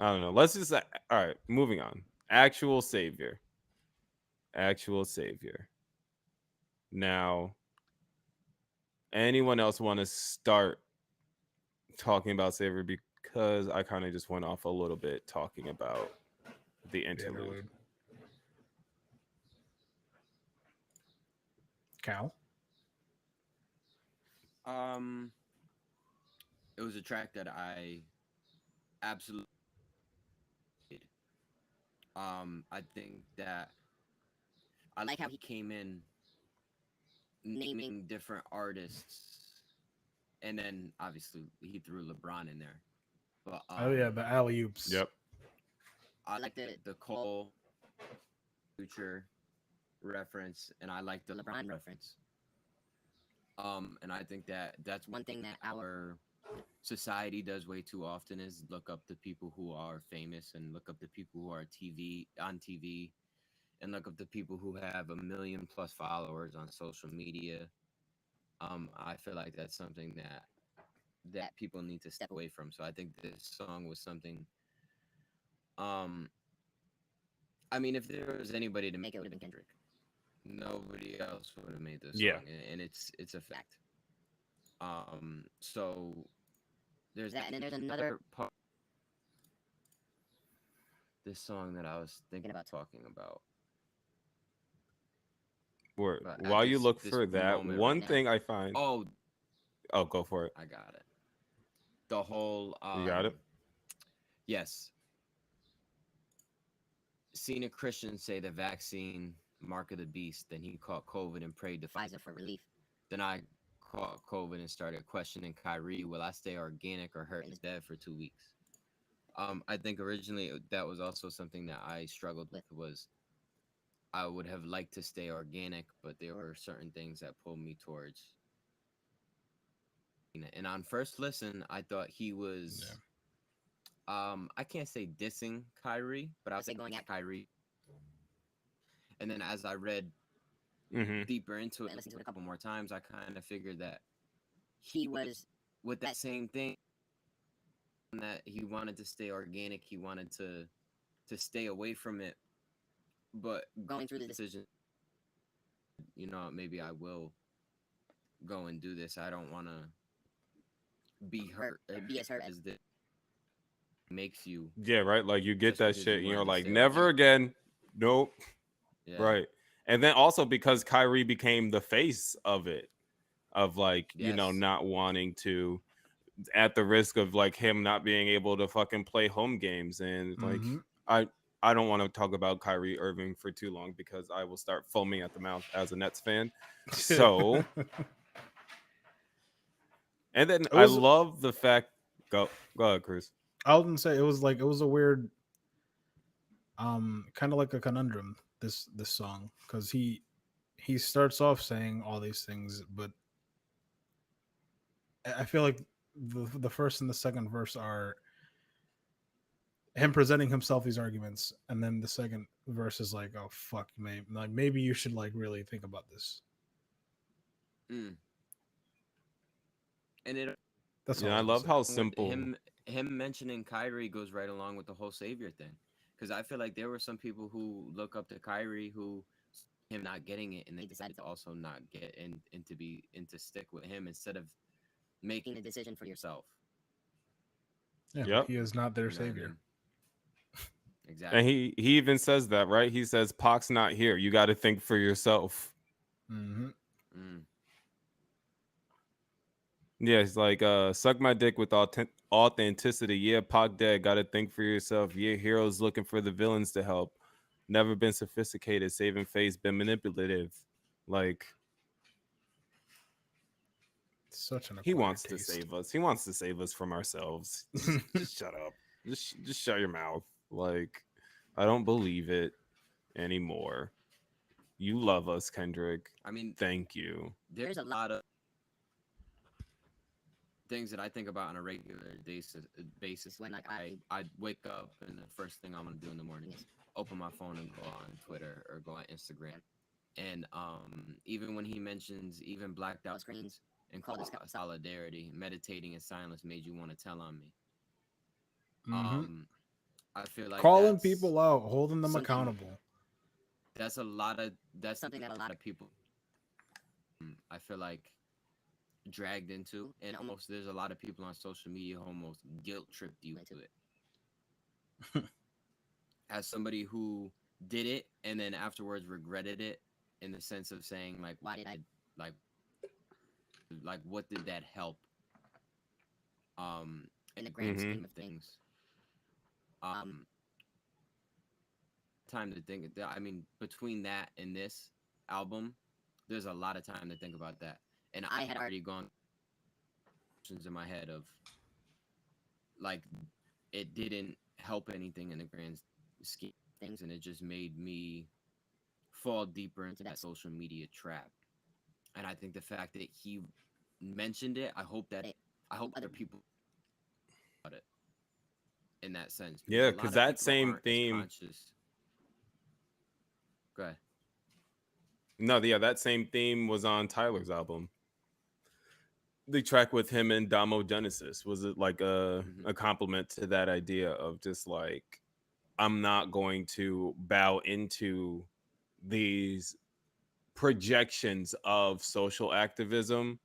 I don't know. Let's just all right, moving on. Actual savior. Actual savior. Now, anyone else want to start talking about savior, because I kind of just went off a little bit talking about the The interlude. interlude. Cal. Um, it was a track that I absolutely did. I think that I like how he came in naming different artists, and then obviously he threw LeBron in there. But Oh yeah, the alley oops. Yep. I like the Cole Future reference, and I like the LeBron reference. And I think that that's one thing that our society does way too often is look up the people who are famous and look up the people who are on TV and look up the people who have a million plus followers on social media. I feel like that's something that people need to step away from. So I think this song was something. Um, I mean, if there was anybody to make it, would have been Kendrick. Nobody else would have made this Yeah. song, and it's a fact. So there's that, and then there's another part. This song that I was thinking about talking about. Word. But at While you look this for that, moment one right now. thing I find. Oh, Oh, go for it. I got it. The whole You got it? yes. Seen a Christian say the vaccine mark of the beast, then he caught COVID and prayed to Pfizer for relief. Then I caught COVID and started questioning Kyrie, will I stay organic or hurt his bed for 2 weeks? I think originally that was also something that I struggled with was I would have liked to stay organic, but there were certain things that pulled me towards. And on first listen, I thought he was, I can't say dissing Kyrie, but I would say going at Kyrie. And then as I read Mm-hmm. deeper into it and listened to it a couple more times, I kind of figured that he was with that same thing, that he wanted to stay organic, he wanted to stay away from it, but going through the decision, maybe I will go and do this. I don't want to be as hurt as this makes you. Yeah, right. Like you get Just that because shit, you and you're wanted to like, stay never organic. again. Nope. Yeah. Right. And then also because Kyrie became the face of it, of like, Yes. not wanting to, at the risk of like him not being able to fucking play home games. And like, Mhm. I don't want to talk about Kyrie Irving for too long because I will start foaming at the mouth as a Nets fan. So, and then It I was. love the fact. Go ahead, Chris. I wouldn't say it was like it was a weird, kind of like a conundrum. This song because he starts off saying all these things, but I feel like the first and the second verse are him presenting himself these arguments, and then the second verse is like, oh fuck, maybe you should like really think about this. Mm. And it That's all Yeah, I I was gonna love say. how with simple. him mentioning Kyrie goes right along with the whole savior thing, because I feel like there were some people who look up to Kyrie who him not getting it, and they decided to also not get in and to stick with him instead of making a decision for yourself. Yeah, but Yep. he is not their You know what I savior. mean? And Exactly. he even says that, right? He says Pac's not here. You got to think for yourself. Mm-hmm. Mm. Yeah, it's like suck my dick with authenticity. Yeah, Pac dead. Got to think for yourself. Yeah, heroes looking for the villains to help. Never been sophisticated, saving face, been manipulative. Like Such an he acquired wants to taste. save us. He wants to save us from ourselves. Just shut up. Just shut your mouth. Like I don't believe it anymore. You love us, Kendrick. I mean, Thank you. there's a lot of things that I think about on a regular basis when like I wake up and the first thing I'm gonna do in the morning is open my phone and go on Twitter or go on Instagram. And even when he mentions even blacked out screens and called it solidarity, meditating in silence made you want to tell on me. Mm-hmm. Um, I feel like Calling that's people out, holding them something accountable. that's something that a lot of people I feel like dragged into, and almost there's a lot of people on social media who almost guilt tripped you into it. As somebody who did it and then afterwards regretted it, in the sense of saying like, why did I like what did that help in the grand Mm-hmm. scheme of things? Um Time to think. I mean, between that and this album, there's a lot of time to think about that. And I had already gone in my head of like it didn't help anything in the grand scheme of things, and it just made me fall deeper into that social media trap. And I think the fact that he mentioned it, I hope other people about it in that sense, because Yeah, a because lot of that people same aren't as theme. conscious. Go ahead. No, yeah, that same theme was on Tyler's album. The track with him and Damo Genesis was it like Mm-hmm. a compliment to that idea of just like I'm not going to bow into these projections of social activism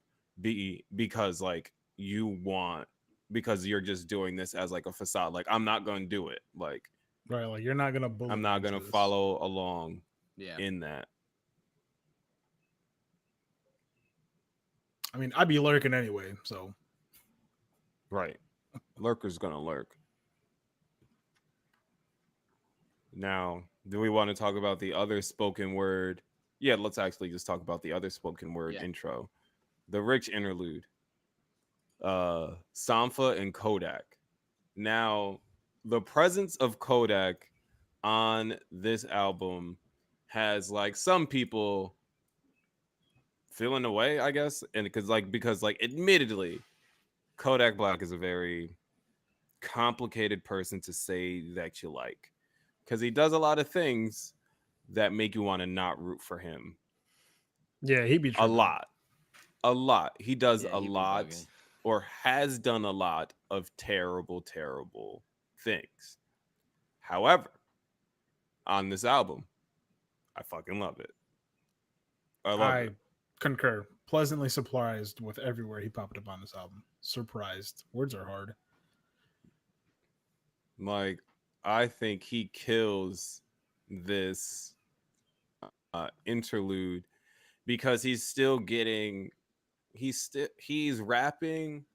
because like you want because you're just doing this as like a facade. Like I'm not going to do it. Like Right, like you're not gonna bully I'm me not going into to this. follow along Yeah. in that. I mean, I'd be lurking anyway, so Right. Lurker's going to lurk. Now, do we want to talk about the other spoken word? Yeah, let's actually just talk about the other spoken word Yeah. intro. The Rich interlude. Sampha and Kodak. Now, the presence of Kodak on this album has like some people feeling away, I guess, and because like admittedly, Kodak Black is a very complicated person to say that you like because he does a lot of things that make you want to not root for him. yeah, he'd be A tripping. lot, a lot. He does Yeah, a he be lot bugging. or has done a lot of terrible, terrible things. However, on this album, I fucking love it. I love I it. concur. Pleasantly surprised with everywhere he popped up on this album. Surprised. Words are hard. Like, I think he kills this interlude because he's rapping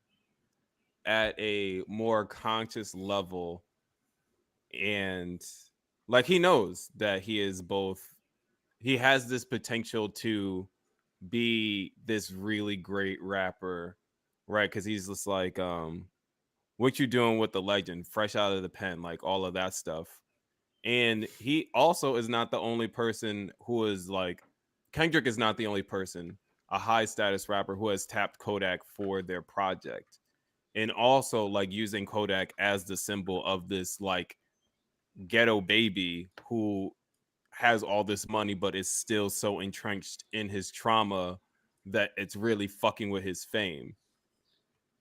at a more conscious level and like he knows that he has this potential to be this really great rapper, right? Because he's just like what you doing with the legend fresh out of the pen, like all of that stuff. And he also is not the only person who is like Kendrick is not the only person, a high status rapper who has tapped Kodak for their project. And also like using Kodak as the symbol of this like ghetto baby who has all this money but is still so entrenched in his trauma that it's really fucking with his fame.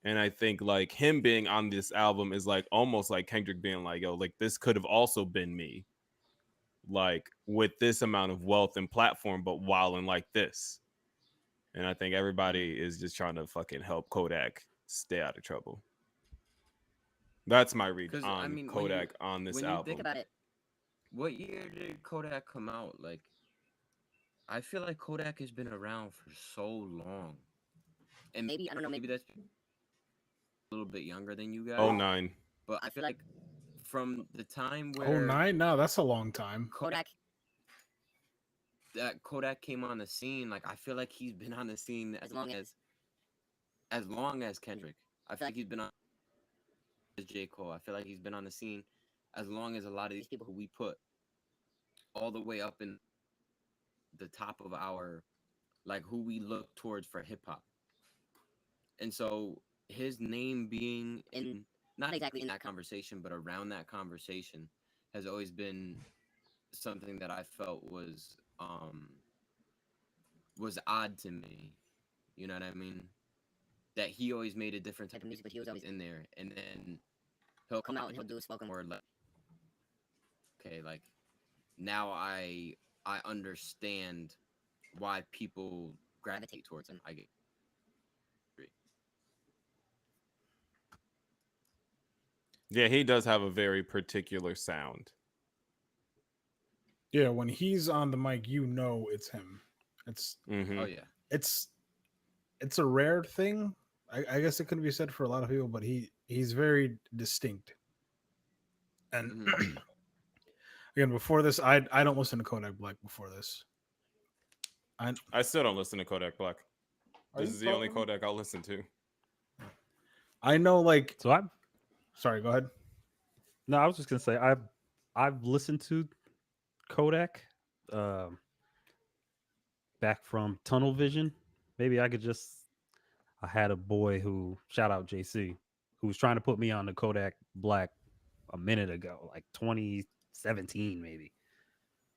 And I think like him being on this album is like almost like Kendrick being like, yo, like this could have also been me. like with this amount of wealth and platform, but wilding like this. And I think everybody is just trying to fucking help Kodak stay out of trouble. That's my read Because I on mean, Kodak on this when you think album. about it, what year did Kodak come out? Like, I feel like Kodak has been around for so long, and maybe I don't know, maybe that's a little bit younger than you Oh guys, nine. but I feel like from the time Oh, where nine? No, that's a long time. Kodak came on the scene, like I feel like he's been on the scene as long as Kendrick. I feel like he's been on as J. Cole. I feel like he's been on the scene as long as a lot of these people who we put all the way up in the top of our, like, who we look towards for hip hop. And so his name being in, not exactly in that conversation, but around that conversation has always been something that I felt was odd to me. You know what I mean? That he always made a different type of music, but he was always in there. And then he'll come out and he'll do a spoken word, like, okay, like, now I understand why people gravitate towards him. I get it. Yeah, he does have a very particular sound. Yeah, when he's on the mic, you know it's him. It's Mm-hmm. Oh yeah. it's it's a rare thing. I guess it could be said for a lot of people, but he's very distinct. And Mhm. again, before this, I don't listen to Kodak Black before this. I still don't listen to Kodak Black. Are This you is the only fucking- Kodak I'll listen to. I know, like, So I sorry, go ahead. no, I was just gonna say I've listened to Kodak um back from Tunnel Vision. Maybe I could just I had a boy who shout out JC who was trying to put me on the Kodak Black a minute ago, like 2017 maybe.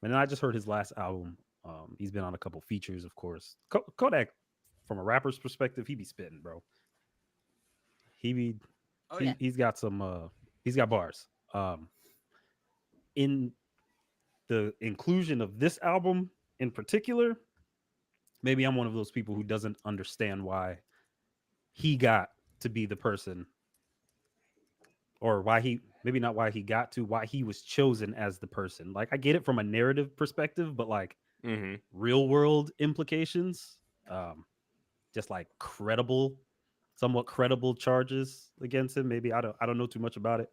And then I just heard his last album. He's been on a couple features, of course. Kodak, from a rapper's perspective, he be spitting, bro. He be Oh yeah. he's got some he's got bars. In the inclusion of this album in particular, maybe I'm one of those people who doesn't understand why he got to be the person, or why he, maybe not why he got to, why he was chosen as the person. Like, I get it from a narrative perspective, but like Mm-hmm. real world implications, um, just like somewhat credible charges against him. Maybe I don't know too much about it.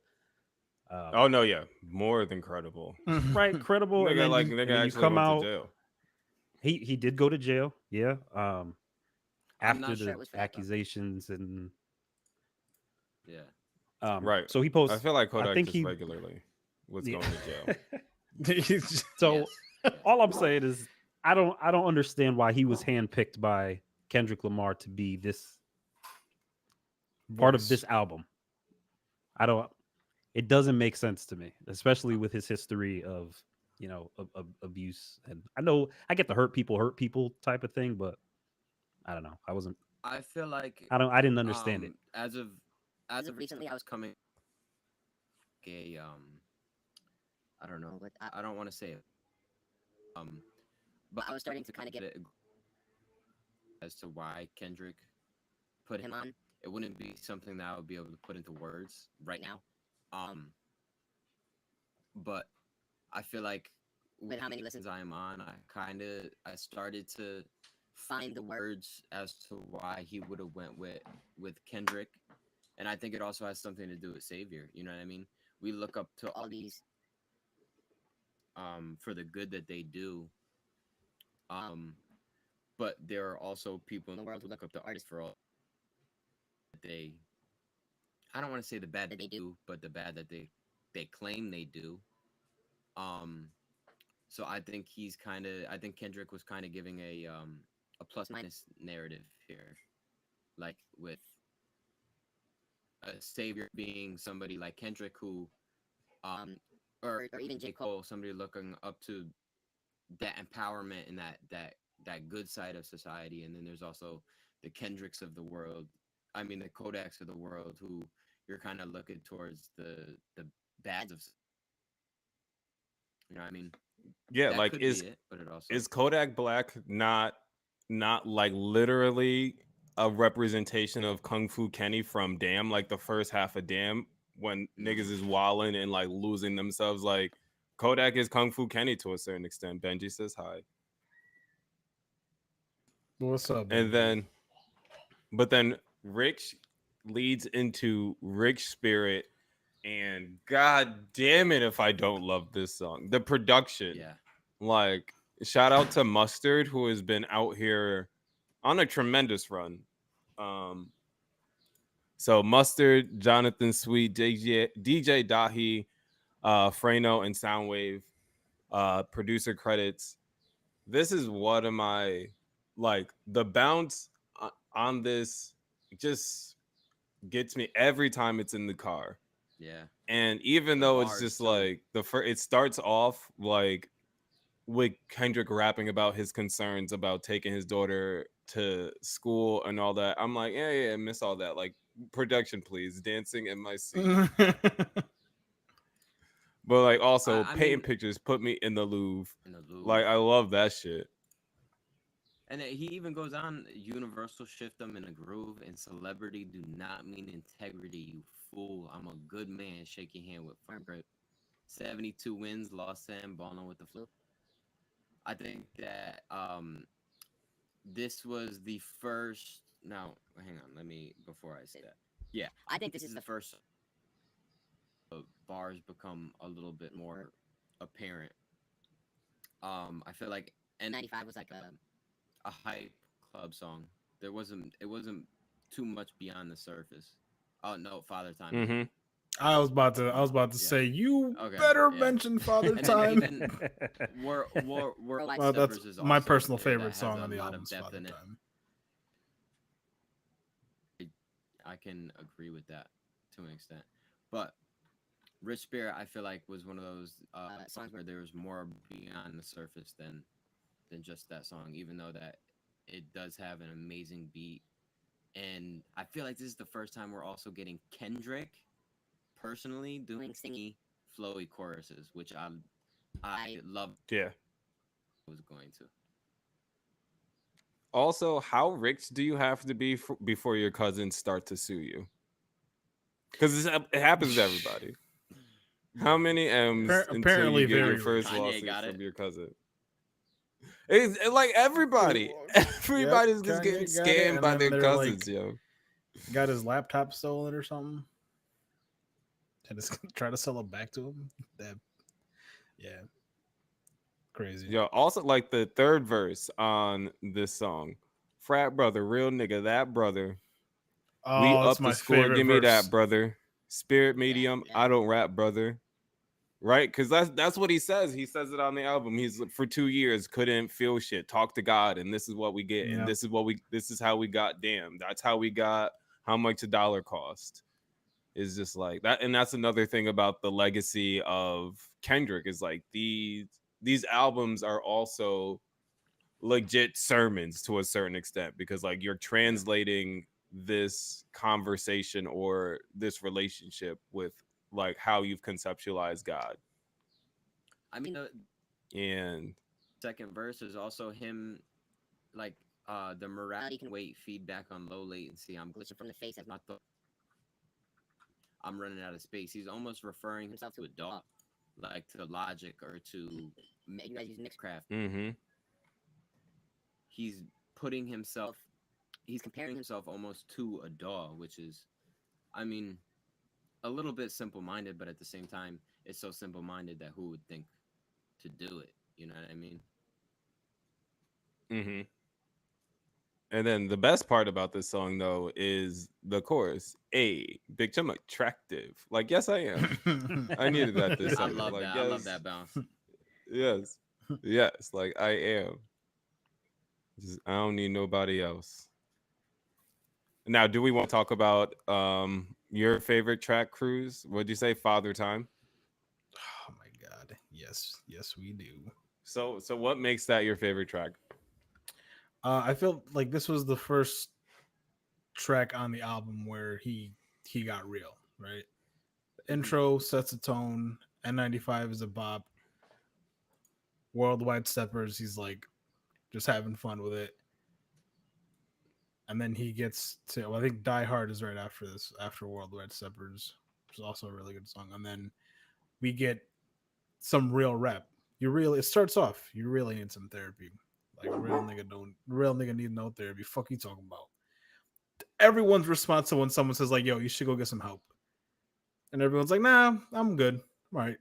Oh no, yeah, more than credible. Right, credible, and Nigga then you actually come went to out. jail. He did go to jail, yeah. I'm After not sure the it was for that, though. accusations and Yeah. Right. so he I posts. feel like I Kodak think just he. regularly was Yeah. going to jail. So Yes. Yes. all I'm saying is I don't understand why he was handpicked by Kendrick Lamar to be this part of Voice. this album. I don't. It doesn't make sense to me, especially with his history of abuse. And I know I get the hurt people type of thing, but I don't know. I wasn't. I feel like I didn't understand it. as of recently, I was coming a I don't know, but I don't want to say it. But I was starting to kind of get it as to why Kendrick put him on. It wouldn't be something that I would be able to put into words right now. But I feel like with how many listens I am on, I started to find the words as to why he would have went with Kendrick. And I think it also has something to do with Savior. You know what I mean? We look up to all these for the good that they do. But there are also people in the world who look up to artists for all that they, I don't want to say the bad that they do, but the bad that they claim they do. Um so I think Kendrick was kind of giving a plus minus narrative here, like with a savior being somebody like Kendrick who or even J. Cole, somebody looking up to that empowerment and that good side of society. And then there's also the Kendricks of the world. I mean the Kodaks of the world who you're kind of looking towards the bads of, you know what I mean? yeah, That like could be it, but it also is Kodak Black not like literally a representation of Kung Fu Kenny from Damn, like the first half of Damn when niggas is wilding and like losing themselves? Like Kodak is Kung Fu Kenny to a certain extent. Benji says hi. What's up, And Benji? then Rich leads into Rich Spirit, and god damn it if I don't love this song. The production. yeah. Like, shout out to Mustard, who has been out here on a tremendous run. So Mustard, Jonathan Sweet, DJ Dahi, Frano, and Soundwave, producer credits. This is one of my, like, the bounce on this just gets me every time it's in the car. Yeah. And even The though it's bars, just too. like it starts off like with Kendrick rapping about his concerns about taking his daughter to school and all that. I'm like, yeah, miss all that. Like, production, please, dancing in my seat. But like, also I painting mean, pictures, put me in the Louvre. in the Louvre. Like, I love that shit. And then he even goes on, universal shift them in a groove, and celebrity do not mean integrity, you fool. I'm a good man, shake your hand with firm grip. 72 wins, lost Sam, balling with the flu. I think that this was the first. Now, hang on, let me before I say that. Yeah, I think this is the first. Bars become a little bit more apparent. I feel like N95 was like a hype club song. It wasn't too much beyond the surface. Oh no, Father Time. Mm-hmm. I was about to Yeah. say you Okay, better yeah. mention Father And then Time. even World Well, that's Steppers is my also, personal that favorite has song a on the lot album. of depth Father in it. Time. I can agree with that to an extent, but Rich Spirit, I feel like, was one of those songs where there was more beyond the surface than just that song. Even though that it does have an amazing beat, and I feel like this is the first time we're also getting Kendrick personally doing singy, flowy choruses, which I love. Yeah. Was going to. Also, how rich do you have to be before your cousins start to sue you? Because it happens to everybody. How many M's until Apparently you get your very first Kanye lawsuit got from it. your cousin? It's like everybody. Everybody's just Kanye getting got it, scammed and by then their they're cousins, like, yo. got his laptop stolen or something, and just try to sell it back to him. That, yeah, crazy. Yo, also like the third verse on this song. Frat brother, real nigga, that brother. We Oh, it's up the my score. favorite Give me verse. that, brother. Spirit medium. yeah. I don't rap, brother. Right? Because that's what he says. He says it on the album. He's for 2 years couldn't feel shit. Talk to God, and this is what we get, and Yeah. this is how we got. Damn, that's how we got. How much a dollar cost is just like that, and that's another thing about the legacy of Kendrick is like these albums are also legit sermons to a certain extent because like you're translating this conversation or this relationship with like how you've conceptualized God. I mean, the And second verse is also him, like, the morality can wait feedback on low latency. I'm glitching from the face. I've not thought. I'm running out of space. He's almost referring himself to a dog, like to Logic or to you guys use Mixcraft. mm-hmm. He's putting himself. He's comparing himself almost to a dog, which is, I mean, a little bit simple-minded, but at the same time, it's so simple-minded that who would think to do it? You know what I mean? Mm-hmm. And then the best part about this song though is the chorus. Hey, bitch, I'm attractive. Like, yes, I am. I needed that this I summer. love Like, that. yes, I love that bounce. yes, yes. Like, I am. I don't need nobody else. Now, do we want to talk about your favorite track, Cruz? What'd you say, Father Time? Oh my god. Yes, we do. So what makes that your favorite track? I feel like this was the first track on the album where he got real, right? The intro sets a tone. N95 is a bop. Worldwide Steppers, he's like just having fun with it. And then he gets to, well, I think Die Hard is right after this, after Worldwide Steppers, which is also a really good song. And then we get some real rap. It starts off, you really need some therapy. Like real nigga need no therapy. Fuck you talking about? Everyone's response to when someone says like, "Yo, you should go get some help," and everyone's like, "Nah, I'm good." All right,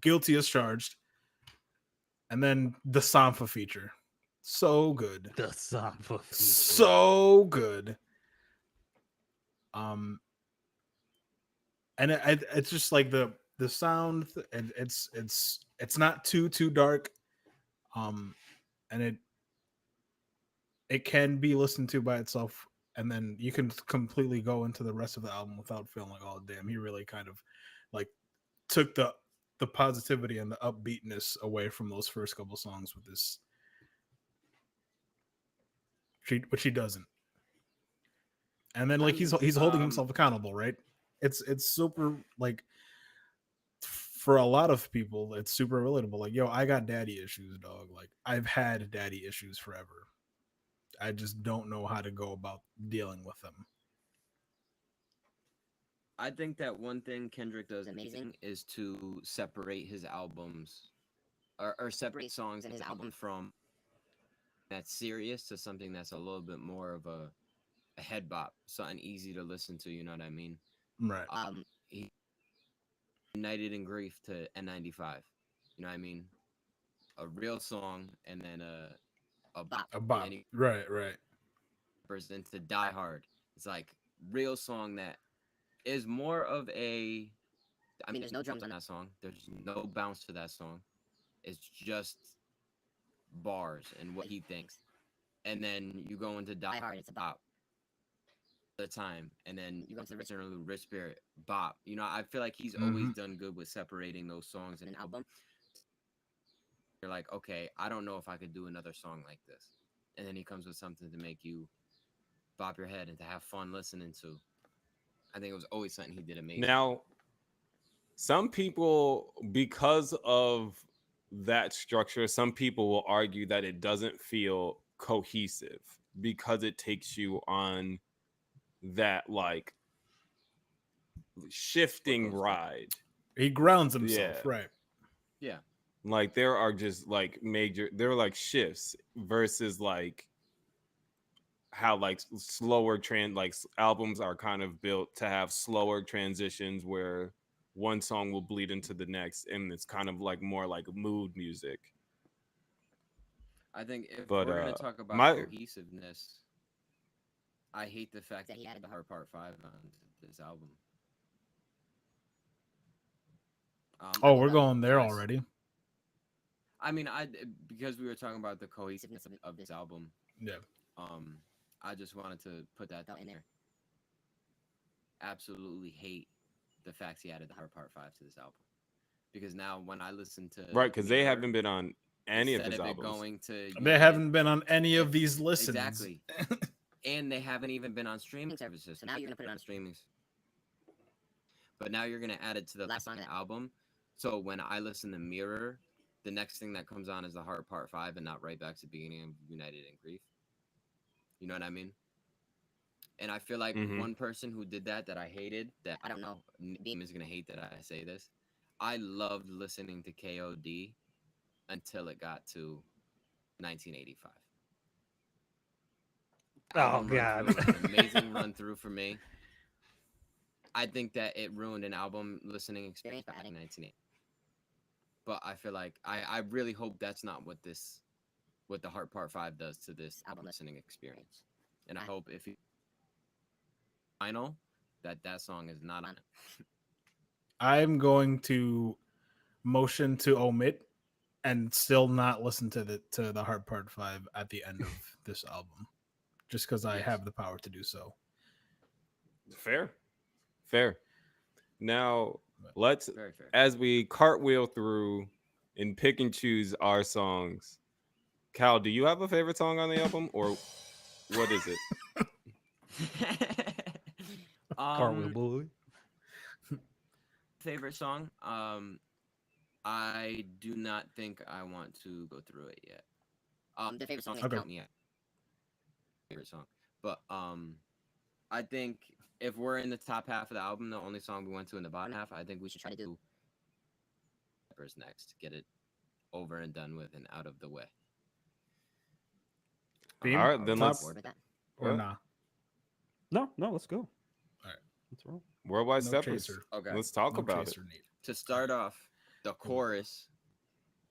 guilty as charged. And then the Sampha feature, so good, The Samba feature. so good. And it's just like the sound, and it's not too dark, and it can be listened to by itself, and then you can completely go into the rest of the album without feeling like, oh damn, he really kind of like took the positivity and the upbeatness away from those first couple songs with this, which he doesn't. And then like he's holding himself accountable, right? It's super, like, for a lot of people it's super relatable. Like, yo, I got daddy issues, dog. Like, I've had daddy issues forever. I just don't know how to go about dealing with them. I think that one thing Kendrick does amazing is to separate his albums or separate songs in his album from that's serious to something that's a little bit more of a head bop, something easy to listen to, you know what I mean? Right. He United in Grief to N95. You know what I mean? A real song and then a bop. A bop. And then he Right. bursts into Die Hard. It's like real song that is more of a, I mean, there's no drums on that song. There's no bounce to that song. It's just bars and what he thinks. And then you go into Die Hard, it's a bop the time. And then you go into the Rich Spirit, bop. You know, I feel like he's always done good with separating those songs in an album. You're like, okay, I don't know if I could do another song like this. And then he comes with something to make you bop your head and to have fun listening to. I think it was always something he did amazing. Now, some people, because of that structure, some people will argue that it doesn't feel cohesive because it takes you on that like shifting ride. He grounds himself, Yeah. right? Yeah. Like there are just like they're like shifts versus like how like slower albums are kind of built to have slower transitions where one song will bleed into the next, and it's kind of like more like mood music. I think if But, we're gonna talk about cohesiveness, I hate the fact that he added the Hard Part 5 on this album. Oh, we're going there already. I mean, because we were talking about the cohesiveness of this album. Yeah. I just wanted to put that in there. Absolutely hate the fact he added the Hard Part 5 to this album. Because now when I listen to because they haven't been on any of his albums. They haven't been on any of these listens. Exactly. And they haven't even been on streaming services. So now you're gonna put it on streamings. But now you're gonna add it to the last song of the album. So when I listen to Mirror, the next thing that comes on is the Heart Part 5 and not right back to the beginning of United in Grief. You know what I mean? And I feel like one person who did that I hated, that I don't know, Beam is gonna hate that I say this. I loved listening to KOD until it got to 1985. Oh God! An amazing run through for me. I think that it ruined an album listening experience by adding 1980. But I feel like I really hope that's not what the Heart Part 5 does to this album listening experience. And I hope if I know that song is not on it. I'm going to motion to omit and still not listen to the Heart Part 5 at the end of this album, just because I have the power to do so. Fair. Now let's, as we cartwheel through and pick and choose our songs. Cal, do you have a favorite song on the album, or what is it? Cartwheel boy. Favorite song? I do not think I want to go through it yet. The favorite song is Okay. Count Me Out. Favorite song, but I think if we're in the top half of the album, the only song we went to in the bottom half, I think we should try to do Peppers next. Get it over and done with and out of the way. Beam, All right, then top let's Board with that. or yeah. nah? No, let's go. All right. Let's roll. Worldwide No Steppers. chaser. Okay. Let's talk No about it. chaser need. To start off, the chorus,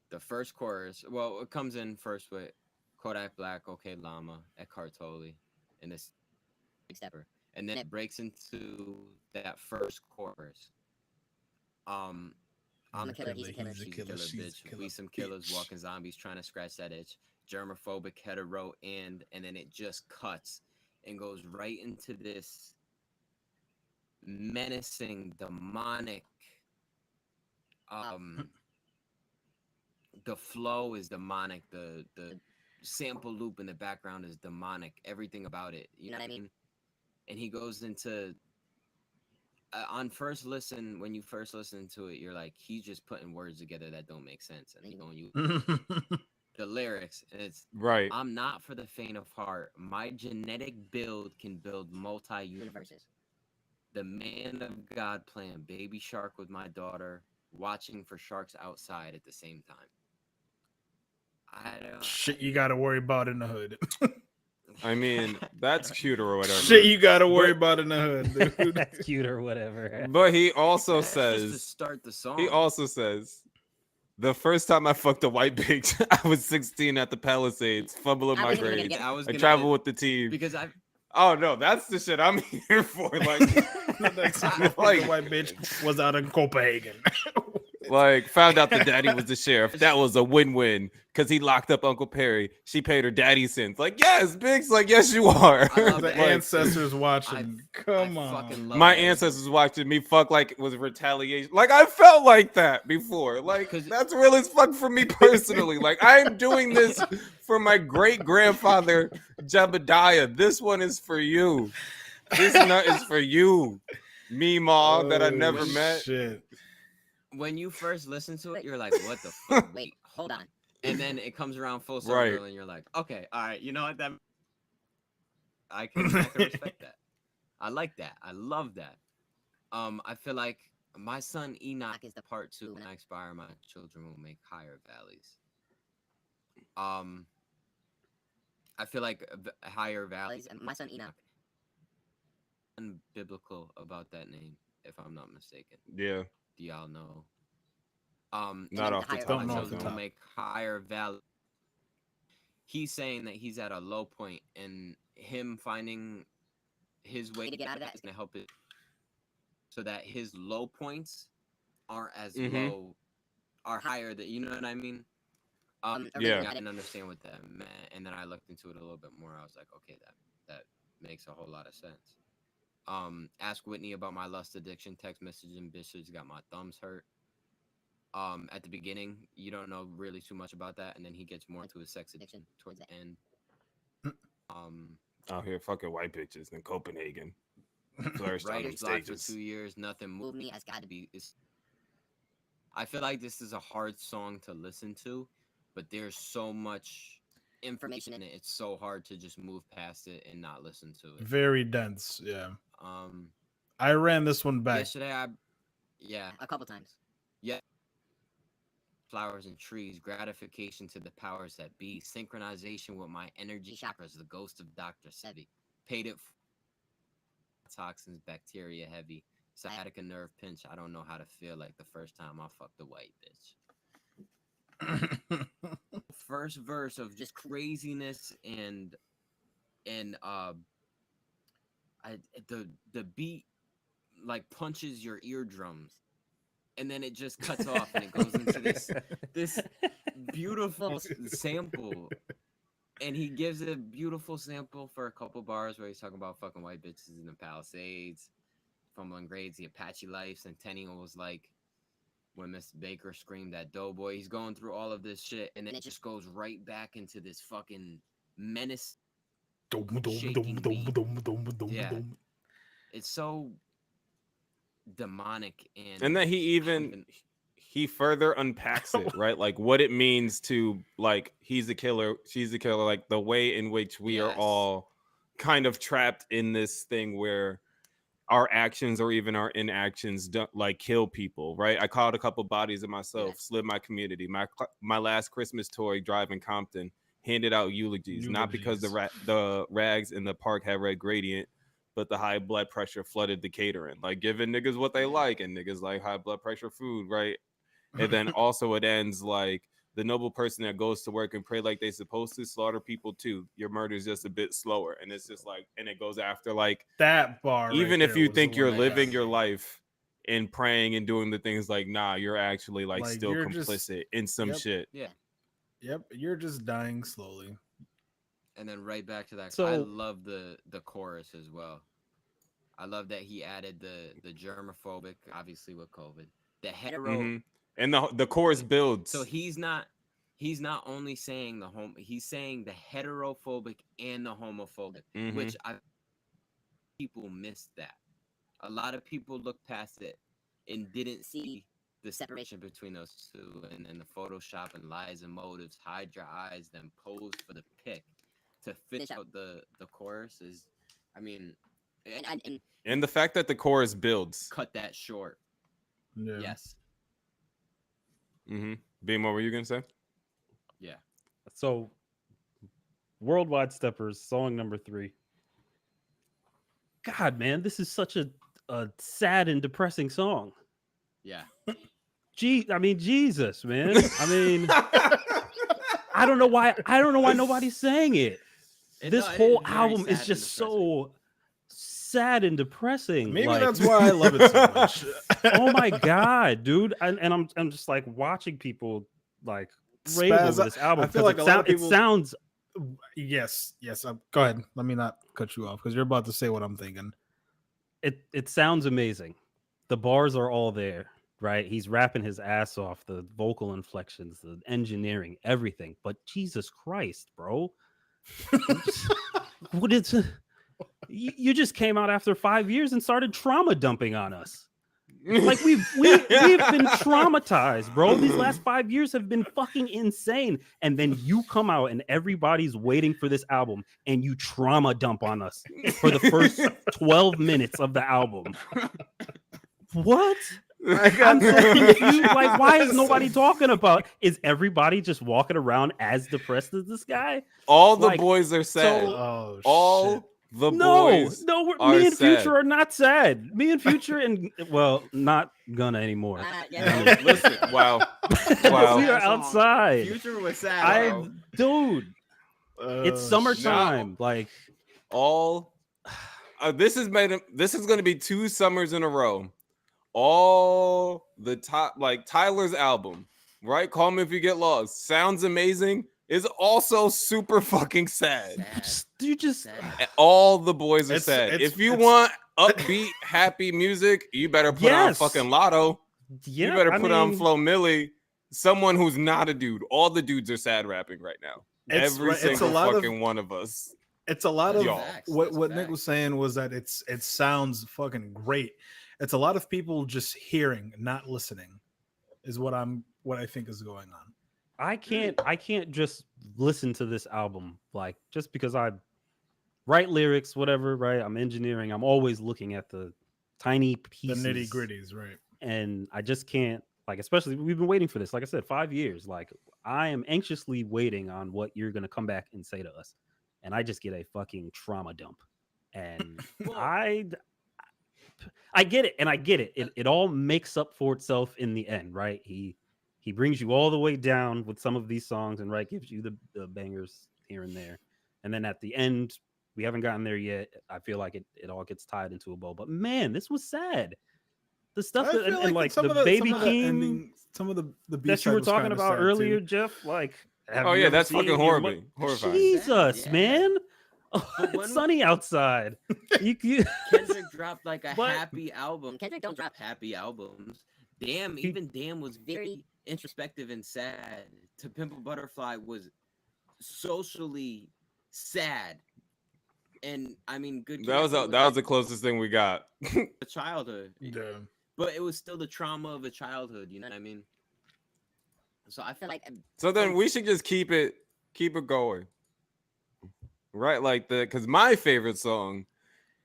the first chorus. Well, it comes in first with Kodak Black, OK Llama, Eckhart Tolle, and this Big Stepper, and then it breaks into that first chorus. I'm a killer, he's a killer, she's a killer, bitch. We some killers walking zombies trying to scratch that itch. Germophobic, hetero, and then it just cuts and goes right into this menacing, demonic. The flow is demonic. The sample loop in the background is demonic. Everything about it, you know what I mean? And he goes into on first listen, when you first listen to it, you're like, he's just putting words together that don't make sense, and then you the lyrics, and it's Right. I'm not for the faint of heart. My genetic build can build multi-universes. The man of God playing Baby Shark with my daughter, watching for sharks outside at the same time. I don't. Shit, you got to worry about in the hood. I mean, that's cute or whatever. Shit, you got to worry But- about in the hood, dude. That's cute or whatever. But he also That's just to says, start the song. he also says, the first time I fucked a white bitch, I was 16 at the Palisades, fumbling my grades. I traveled with the team. because I've Oh no, that's the shit I'm here for. Like, That's like, the white bitch was out in Copenhagen. like, found out the daddy was the sheriff. That was a win-win because he locked up Uncle Perry. She paid her daddy sins. Like, yes, Biggs. Like, yes, you are. I love The that. Like, ancestors watching. Come I fucking on. love my that. ancestors watching me fuck like it was retaliation. Like, I felt like that before. Like, 'Cause- that's real as fuck for me personally. Like, I'm doing this for my great grandfather Jebediah. This one is for you. This nut is for you, me ma that I never Oh, met. Shit. When you first listen to it, you're like, what the fuck? Wait, hold on. And then it comes around full circle, Right. and you're like, okay, all right, you know what? That I can respect that. I like that. I love that. I feel like my son Enoch is the part 2. When I expire, my children will make higher valleys. I feel like higher valleys. My son Enoch. Unbiblical about that name, if I'm not mistaken. Yeah, Do y'all know? not off the top Don't of know my off the head. top. Will make higher value. He's saying that he's at a low point, and him finding his way to get out of that is gonna help it, so that his low points aren't as low, are higher. That, you know what I mean? Yeah. I didn't understand what that meant, and then I looked into it a little bit more. I was like, okay, that makes a whole lot of sense. Ask Whitney about my lust addiction. Text messaging bitches got my thumbs hurt. At the beginning, you don't know really too much about that, and then he gets more into his sex addiction towards the end. Out here fucking white bitches in Copenhagen. Flourished on them Writer's block for stages. 2 years. Nothing moved me. Has got to be. I feel like this is a hard song to listen to, but there's so much information in it. It's so hard to just move past it and not listen to it. Very dense. Yeah. Um, I ran this one back. yesterday, a couple times. Yeah. Flowers and trees, gratification to the powers that be, synchronization with my energy chakras, the ghost of Dr. Sebi. Paid it toxins, bacteria heavy, sciatica nerve pinch. I don't know how to feel like the first time I fucked a white bitch. First verse of just craziness and the beat like punches your eardrums, and then it just cuts off and it goes into this beautiful sample, and he gives a beautiful sample for a couple bars where he's talking about fucking white bitches in the Palisades, fumbling grades, the Apache life. Centennial was like when Miss Baker screamed at Doughboy. He's going through all of this shit, and then it just goes right back into this fucking menace. Yeah. It's so demonic, And then he he further unpacks it, right? Like what it means to like he's a killer, she's a killer, like the way in which we are all kind of trapped in this thing where our actions or even our inactions don't like kill people, right? I caught a couple bodies of myself, slid my community. My last Christmas toy drive in Compton handed out eulogies. Not because the rags in the park had red gradient, but the high blood pressure flooded the catering, like giving niggas what they like, and niggas like high blood pressure food, right? And then also it ends like the noble person that goes to work and pray like they supposed to slaughter people too. Your murder is just a bit slower, and it's just like, and it goes after like that bar. Even right if you was think the you're one that living got your me. life and praying and doing the things, like nah, you're actually like Like, still you're just- complicit in some Yep. shit. Yeah. Yep, you're just dying slowly. And then right back to that. I So- love the chorus as well. I love that he added the germophobic, obviously with COVID, the hetero. Mhm. And the chorus builds. So he's not only saying he's saying the heterophobic and the homophobic, Mhm. which people missed that. A lot of people looked past it and didn't see the separation between those two, and then the Photoshop and lies and motives, hide your eyes, then pose for the pic to finish out the chorus is, I mean, and the fact that the chorus builds. cut that short. Yeah. Yes. Mm-hmm. Beam, what were you gonna say? Yeah. So, Worldwide Steppers, song number 3. God, man, this is such a sad and depressing song. Yeah. I mean, Jesus, man. I mean, I don't know why nobody's saying it. This whole album is just so sad and depressing. Maybe like, that's why I love it so much. Oh my god, dude! And I'm just like watching people like rave Spaz over this album. I feel like a lot of people. It sounds. Yes. Go ahead. Let me not cut you off because you're about to say what I'm thinking. It sounds amazing. The bars are all there, right? He's rapping his ass off. The vocal inflections, the engineering, everything. But Jesus Christ, bro! What is? You just came out after 5 years and started trauma dumping on us. Like we've been traumatized, bro. These last 5 years have been fucking insane. And then you come out and everybody's waiting for this album and you trauma dump on us for the first 12 minutes of the album. What? I'm so confused. Like, why is nobody talking about? Is everybody just walking around as depressed as this guy? All the Like, boys are sad. Oh, all shit. the boys. Me and sad. Future are not sad. Me and Future and well, not gonna anymore. Listen, wow. We Wow. are outside. Future was sad. Dude, it's summertime. Like All this is going to be 2 summers in a row. All the top, like Tyler's album, right? Call Me If You Get Lost. Sounds amazing. Is also super fucking sad. you just All the boys are It's- sad. it's- If you it's- want upbeat, happy music, you better put on Yes. fucking Lotto. yeah. You better I put on mean, Flo Milli. Someone who's not a dude. All the dudes are sad rapping right now. It's Every right- it's a single lot of- fucking one of us. It's a lot of Y'all. what That's Nick facts. was saying was that it sounds fucking great. It's a lot of people just hearing, not listening, is what I think is going on. I can't just listen to this album like just because I write lyrics, whatever, right? I'm engineering. I'm always looking at the tiny The pieces, nitty gritties, right? and I just can't. Like, especially we've been waiting for this. Like I said, 5 years. Like, I am anxiously waiting on what you're gonna come back and say to us, and I just get a fucking trauma dump. And I get it, and I get it. It all makes up for itself in the end, right? He brings you all the way down with some of these songs, and right gives you the bangers here and there, and then at the end, we haven't gotten there yet. I feel like it all gets tied into a bow. But man, this was sad. The stuff I that feel and like some the of baby some of the Keem ending, some of the that you were B-side was talking kinda about sad, earlier, too. Jeff. Like, have Oh you yeah, ever that's seen fucking your horribly horrifying. Jesus, Yeah. man. But It's sunny outside. You Kendrick dropped like a But- happy album. Kendrick don't drop happy albums. Damn, even Damn was very introspective and sad. To Pimp a Butterfly was socially sad. And I mean, good. That was the closest thing we got. a childhood, Yeah. but it was still the trauma of a childhood. You know what I mean? So I feel like So then we should just keep it going, right? Like because my favorite song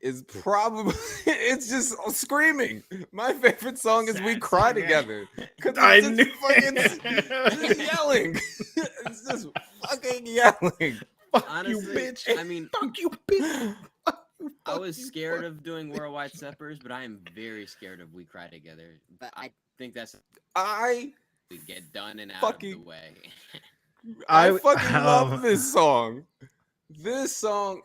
is probably it's just screaming. My favorite song is "We Sad Cry song, yeah. Together" because I it's knew just fucking just yelling. It's just fucking yelling. Fuck honestly, you, bitch. I mean, Fuck you, bitch. I was scared of doing Worldwide Steppers, but I am very scared of We Cry Together. But I think that's I we get done and out fucking- of the way. I I- fucking love this song. This song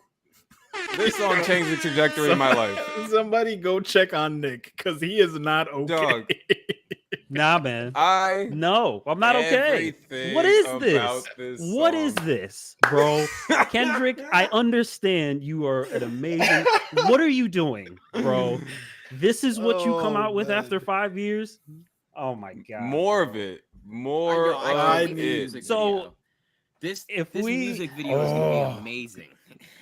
changed the trajectory of my life. Somebody go check on Nick because he is not okay. Dog. Nah, man. I No, I'm not okay. everything What is about this? this What is song. this, bro? Kendrick, I understand you are an amazing. What are you doing, bro? This is what you come Oh, out with man. after 5 years? Oh my god. More bro. of it. More I of can't wait for the need- music So, video. This if this we- music video is gonna Oh. be amazing.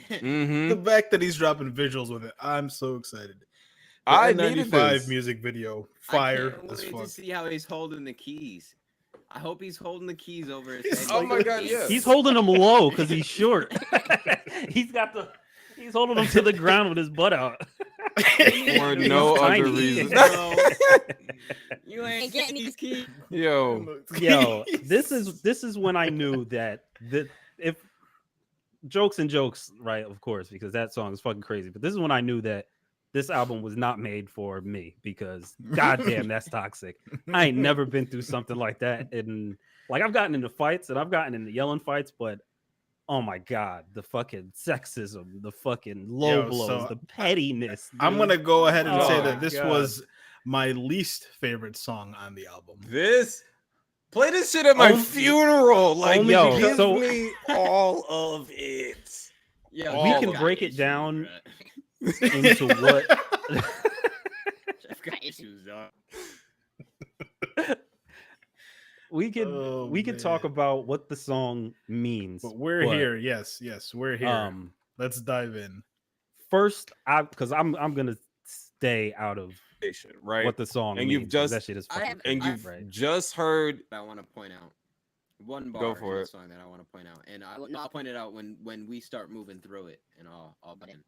Mhm. The fact that he's dropping visuals with it, I'm so excited. The I needed N95 this. music video, I fire can't as wait to fuck. see how he's holding the keys. I hope he's holding the keys over his It's head. Oh my God, yeah. He's holding him low because he's short. He's holding him to the ground with his butt out. For no tiny. other reason. Bro. You ain't getting these keys. Yo, Yo, this is when I knew that if jokes and jokes, right? Of course, because that song is fucking crazy. But this is when I knew that this album was not made for me because goddamn, that's toxic. I ain't never been through something like that, and like I've gotten into fights and I've gotten into yelling fights, but oh my god, the fucking sexism, the fucking low Yo, blows, so the pettiness. I'm dude. gonna go ahead and say Oh that my this God. was my least favorite song on the album. play this shit at my Only- funeral. Like, only yo, because- give so- me all of it. Yeah, We Jeff can got break it issues, down bruh. into what Jeff got issues, dog. we could Oh, we could talk man. about what the song means. But we're here. Yes, we're here. Let's dive in. First, because I'm gonna stay out of Right. what the song And means. you've 'cause just- that shit is I fucking have- And crazy, you've right. just heard. I want to point out one Go bar for in the it. song that I want to point out, and I'll point it out when we start moving through it, and I'll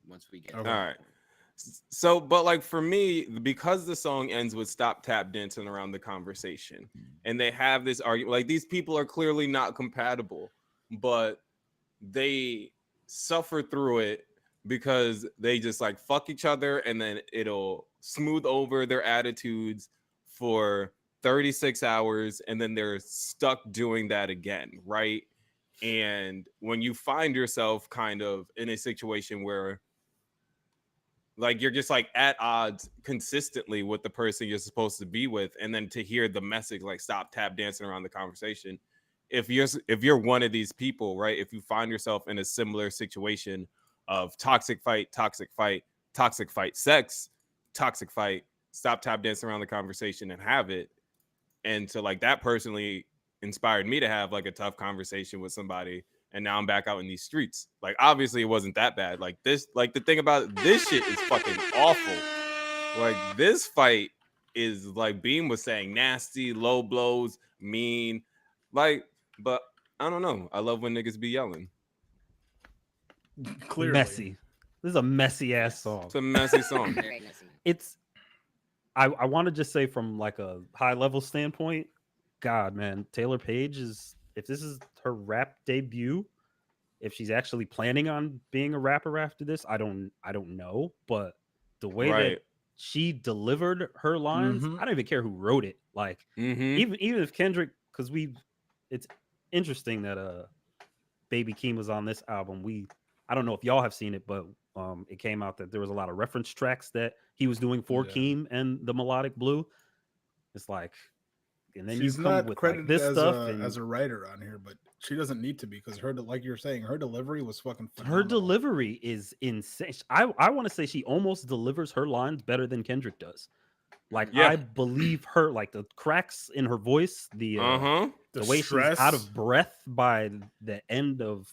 once we get. Okay. to All that right. point. So, but like for me, because the song ends with "Stop tap dancing around the conversation," and they have this argument, like these people are clearly not compatible, but they suffer through it because they just like fuck each other, and then it'll smooth over their attitudes for 36 hours, and then they're stuck doing that again, right? And when you find yourself kind of in a situation where like you're just like at odds consistently with the person you're supposed to be with, and then to hear the message like stop tap dancing around the conversation, if you're one of these people, right, if you find yourself in a similar situation of toxic fight sex, toxic fight, stop tap dancing around the conversation and have it, and so like that personally inspired me to have like a tough conversation with somebody, and now I'm back out in these streets. Like obviously it wasn't that bad. Like this, like the thing about this shit is fucking awful. Like this fight is like Beam was saying, nasty, low blows, mean. Like, but I don't know. I love when niggas be yelling. Clearly. Messy. This is a messy ass song. It's a messy song. Very messy. It's I want to just say from like a high level standpoint, God, man, Taylor Page is, if this is her rap debut, if she's actually planning on being a rapper after this, I don't know, but the way that Right. she delivered her lines, Mhm. I don't even care who wrote it. Like Mhm. even if Kendrick, because it's interesting that Baby Keem was on this album. I don't know if y'all have seen it, but it came out that there was a lot of reference tracks that he was doing for Yeah. Keem and the Melodic Blue. It's like, and then She's you come not with credited like this stuff, as a writer on here, but she doesn't need to be because like you're saying, her delivery was fucking her phenomenal. delivery is insane. I want to say she almost delivers her lines better than Kendrick does. Like Yeah. I believe her, like the cracks in her voice, the The way stress, she's out of breath by the end of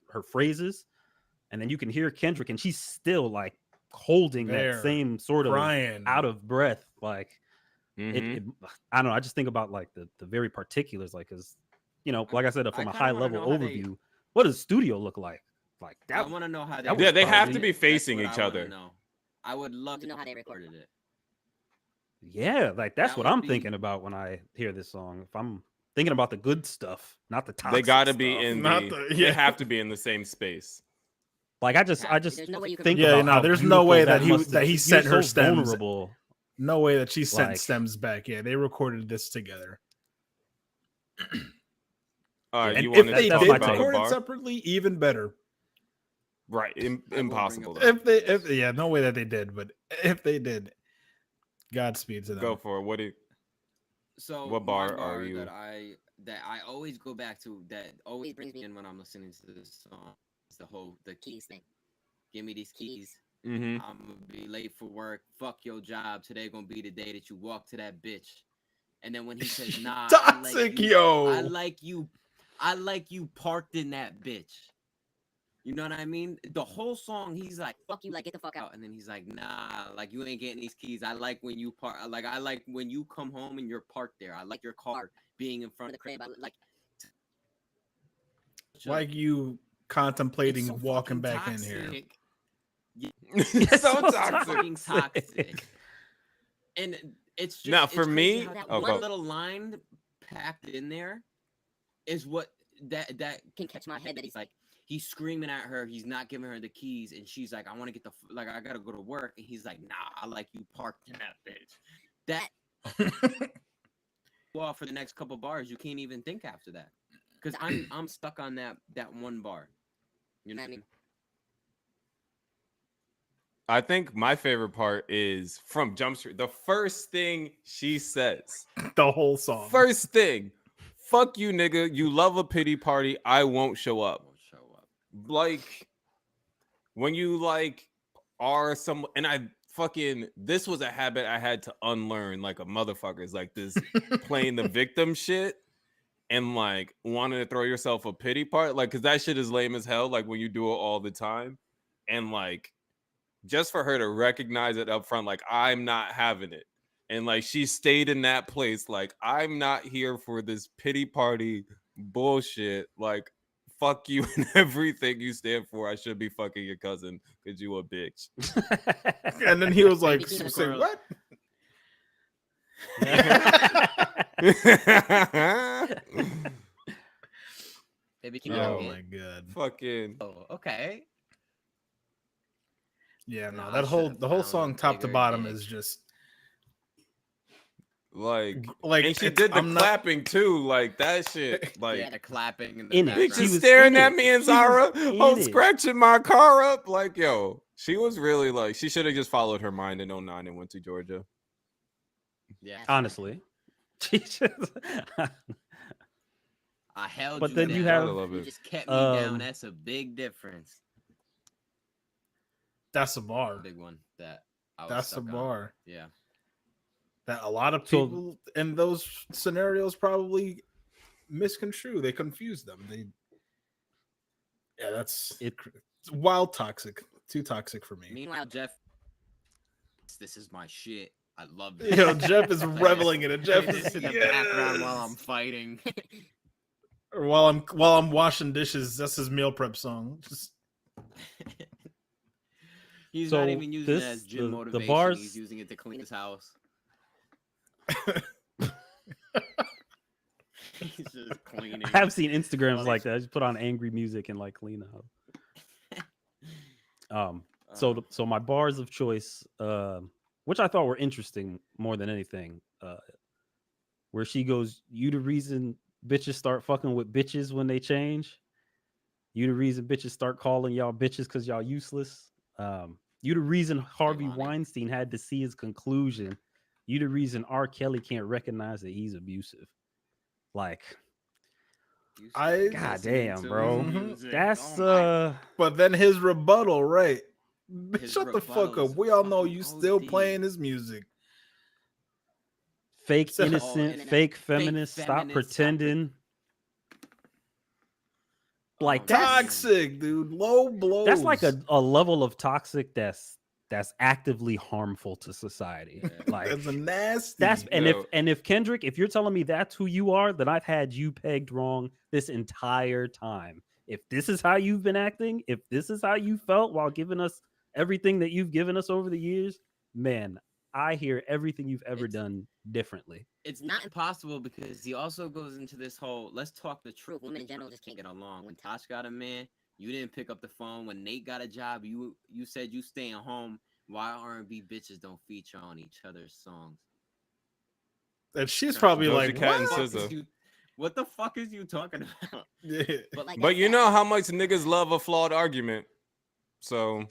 her phrases, and then you can hear Kendrick and she's still like holding There, that same sort of crying. out of breath. Like I don't know. I just think about like the very particulars, like, because like I said, from a high level overview, what does studio look like? Like I that. want to know how they. Yeah, they have probably- to be facing each other. I would love to know how they recorded it. Yeah, like that's That what would I'm be- thinking about when I hear this song. If I'm thinking about the good stuff, not the toxic They gotta be stuff. in Not the. the- They yeah. have to be in the same space. Like I just There's no way you can think Yeah, about you know, how there's no way beautiful that he must that have- he you're sent her so stems. vulnerable. No way that she sent Like- stems back. Yeah, they recorded this together. All right, And you if want they to that's talk my did about take. the record it bar? separately, even better. Right, impossible. up Though. If yeah, no way that they did, but if they did, Godspeed to them. Go for it. What do you? So What my bar are you- that I always go back to, that always brings me in when I'm listening to this song, is the keys thing. Give me these keys. Mm-hmm. I'm gonna be late for work. Fuck your job. Today gonna be the day that you walk to that bitch. And then when he says, "Nah, Toxic, I like you parked in that bitch." You know what I mean? The whole song, he's like, "Fuck you, like get the fuck out," and then he's like, "Nah, like you ain't getting these keys. I like when you park. Like I like when you come home and you're parked there. I like your car being in front of the crib. I like you contemplating it's so walking fucking back in here. toxic. It's so so toxic. Fucking toxic. And it's just Now, it's for crazy me- how that oh, one go. little line packed in there is what that can catch my head. That he's screaming at her, he's not giving her the keys, and she's like, "I want to get I gotta go to work," and he's like, "Nah, I like you parked in that bitch." That well, for the next couple bars, you can't even think after that, because I'm stuck on that one bar. You know what I mean? I think my favorite part is from Jump Street. The first thing she says, The whole song. first thing, "Fuck you, nigga. You love a pity party. I won't show up." Won't show up. Like when you like are some, and I fucking, this was a habit I had to unlearn like a motherfucker. It's like this playing the victim shit and like wanting to throw yourself a pity part, like, because that shit is lame as hell. Like when you do it all the time, and like just for her to recognize it up front, like, I'm not having it. And like she stayed in that place, like, I'm not here for this pity party bullshit. Like, fuck you and everything you stand for. I should be fucking your cousin because you a bitch. And then he was like, Maybe keep it "Say girl." what?" Baby, keep Yo. Oh it. my god. Fucking Oh, okay. Yeah, no, Nah, I that whole should've the whole found song a top to bigger bottom dick. is just like, and she it's- did the I'm not- clapping too, like that shit. Like, Yeah, the clapping in the In it. bitch background. She is was staring in at it. me and She was Zara, in oh, it. scratching my car up. Like, yo, she was really like, she should have just followed her mind in 09 and went to Georgia. Yeah. Honestly. She just- I held But you then down. you have, Gotta love You it. just kept me down. um, That's a big difference. that's a bar. Big one that I was That's a stuck on. bar. Yeah. That a lot of So- people in those scenarios probably misconstrue. They confuse them. That's It- it's wild toxic. Too toxic for me. Meanwhile, Jeff, this is my shit. I love this. Yo, Jeff is Play this- reveling in it. Jeff play is this in the background while I'm yes. fighting. Or while I'm washing dishes. That's his meal prep song. Just He's So not even using it this- as gym the motivation. bars- He's using it to clean his house. He's just cleaning. I have seen Instagrams Well, like that. I just put on angry music and like clean up. So my bars of choice, which I thought were interesting more than anything, where she goes, "You the reason bitches start fucking with bitches when they change. You the reason bitches start calling y'all bitches because y'all useless. You the reason Harvey Ironic. Weinstein had to see his conclusion. You the reason R. Kelly can't recognize that he's abusive." Like, You I- still God listening damn, to bro. his music. that's Oh my but then his rebuttal, right? His Shut the fuck rebuttal up. is We all know fucking you still OD. playing his music. fake So- innocent, Oh, fake feminist. Stop feminist, pretending. Like Oh, that's Toxic, dude. Low blows. that's like a level of toxic that's that's actively harmful to society. Yeah. Like That's a nasty. that's Yo. and if Kendrick, if you're telling me that's who you are, then I've had you pegged wrong this entire time. If this is how you've been acting, if this is how you felt while giving us everything that you've given us over the years, man, I hear everything you've ever done differently. It's not impossible because he also goes into this whole let's talk the truth. Women in general just can't get along. When Tosh got a man, you didn't pick up the phone. When Nate got a job, you said you staying home. Why R&B bitches don't feature on each other's songs? And she's probably Doja like, Cat and what? SZA. What the fuck is you talking about? Yeah. But like, But you know how much niggas love a flawed argument. So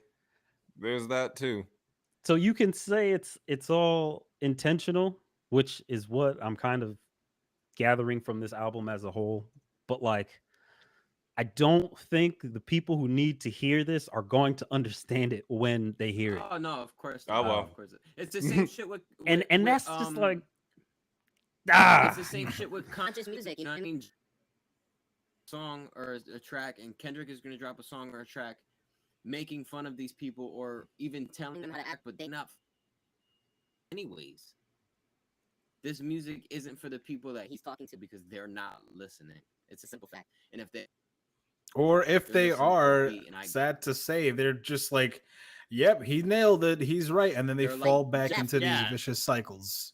there's that too. So you can say it's all intentional, which is what I'm kind of gathering from this album as a whole. But like, I don't think the people who need to hear this are going to understand it when they hear it. Oh no, of course. Oh, well. Of course. It's the same shit with And with, that's just like it's the same shit with conscious music. You know what I mean? Song or a track, and Kendrick is gonna drop a song or a track making fun of these people or even telling them how to act, but they're not. Anyways, this music isn't for the people that he's talking to because they're not listening. It's a simple fact. And if they Or if They're they listening to are, the beat, and I- sad to say, they're just like, yep, he nailed it. He's right. And then they They're like, fall back "Jeff, into yeah." these vicious cycles.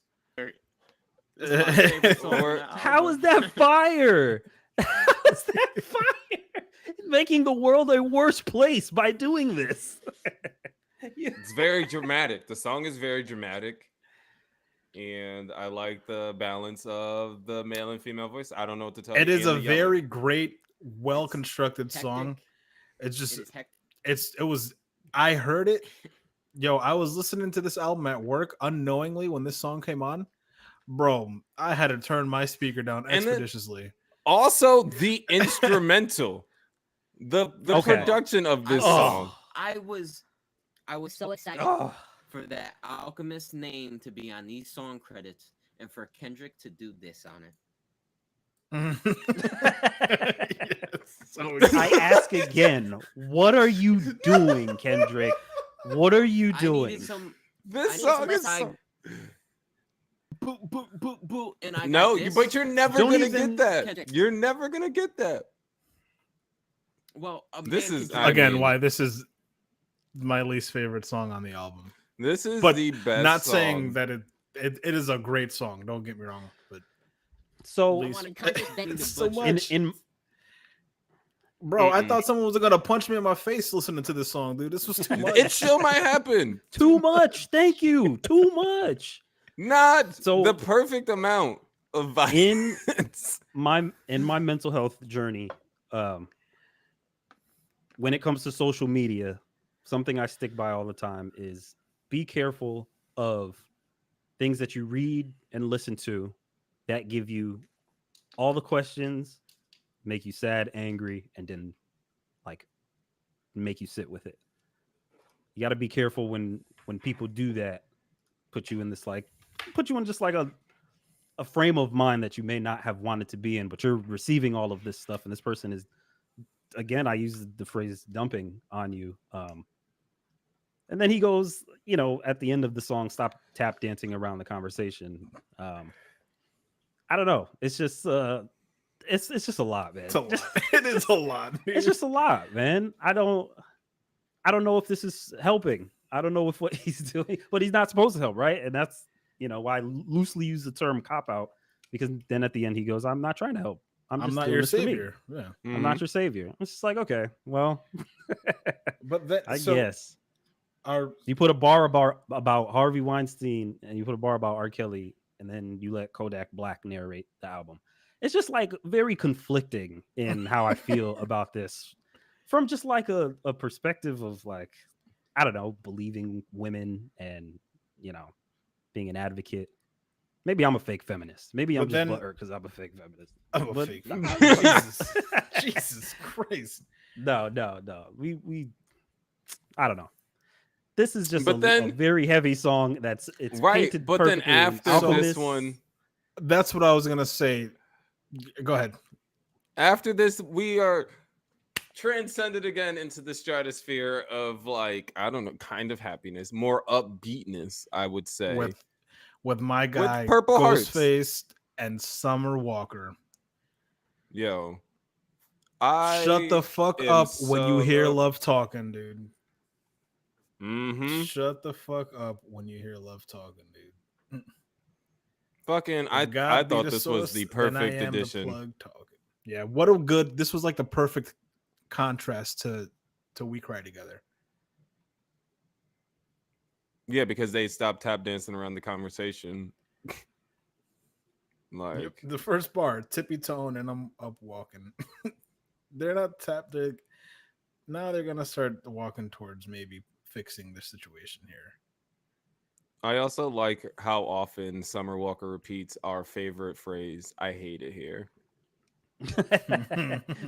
It's my favorite song on Or- the how is album. that fire? How is that fire? Making the world a worse place by doing this. It's very dramatic. The song is very dramatic. And I like the balance of the male and female voice. I don't know what to tell you. It is and a the yelling. very great, well constructed Hectic. song. It's It just, is hectic. it was, I heard it. Yo, I was listening to this album at work unknowingly when this song came on. Bro, I had to turn my speaker down And then- expeditiously. Also, the instrumental, the Okay. production of this Oh. song. I was so excited Oh, for that Alchemist name to be on these song credits and for Kendrick to do this on it. Yes, so I ask again, what are you doing, Kendrick? What are you I doing? needed some. I This needed song some is side- so... Boop boop boop boop, and I No, got this. but you're never Don't gonna even- get that. Kendrick. You're never gonna get that. Well, a This man is- can I do again mean- why this is my least favorite song on the album. This is But the best. Not song. saying that it is a great song. Don't get me wrong, but So least- wanted conscious Benny to so butcher. much. in Bro, I Mm-mm. thought someone was gonna punch me in my face listening to this song, dude. This was too much. It still might happen. too much, thank you, too much. Not So- the perfect amount of In violence. my mental health journey, when it comes to social media, something I stick by all the time is be careful of things that you read and listen to that give you all the questions, make you sad, angry, and then like make you sit with it. You got to be careful when people do that, put you in just like a frame of mind that you may not have wanted to be in, but you're receiving all of this stuff, and this person is, again, I use the phrase dumping on you. And then he goes, at the end of the song, stop tap dancing around the conversation. I don't know. It's just it's just a lot, man. It's a lot. It is a lot. Dude. It's just a lot, man. I don't know if this is helping. I don't know if what he's doing, but he's not supposed to help, right? And that's why I loosely use the term cop out, because then at the end he goes, "I'm not trying to help. I'm just not doing your this for me. savior. Yeah, I'm not your savior." It's just like, okay, well, but that I so guess our you put a bar about Harvey Weinstein and you put a bar about R. Kelly, and then you let Kodak Black narrate the album. It's just like very conflicting in how I feel about this, from just like a perspective of like, I don't know, believing women and being an advocate. Maybe I'm a fake feminist. Maybe I'm But just then- butthurt because I'm a fake feminist. I'm a But- fake. Jesus, Jesus Christ. No. We I don't know. This is just But a then- very heavy song. It's Right, painted but then perfectly in after alchemist. this one, That's what I was gonna say. Go ahead. after this, we are transcended again into the stratosphere of like, I don't know, kind of happiness, more upbeatness, I would say. With my guy Purple Hearts. Ghostface and Summer Walker. Yo, Shut the fuck up when you hear Love Talking, dude. Mm-hmm. Shut the fuck up when you hear Love Talking, dude. Fucking, I be thought this was the perfect addition. The plug talking. Yeah, what a good. This was like the perfect contrast to We Cry Together. Yeah, because they stopped tap dancing around the conversation. Like Yep. The first bar, tippy toeing, and I'm up walking. They're not tapped. Now they're gonna start walking towards maybe fixing the situation here. I also like how often Summer Walker repeats our favorite phrase, "I hate it here."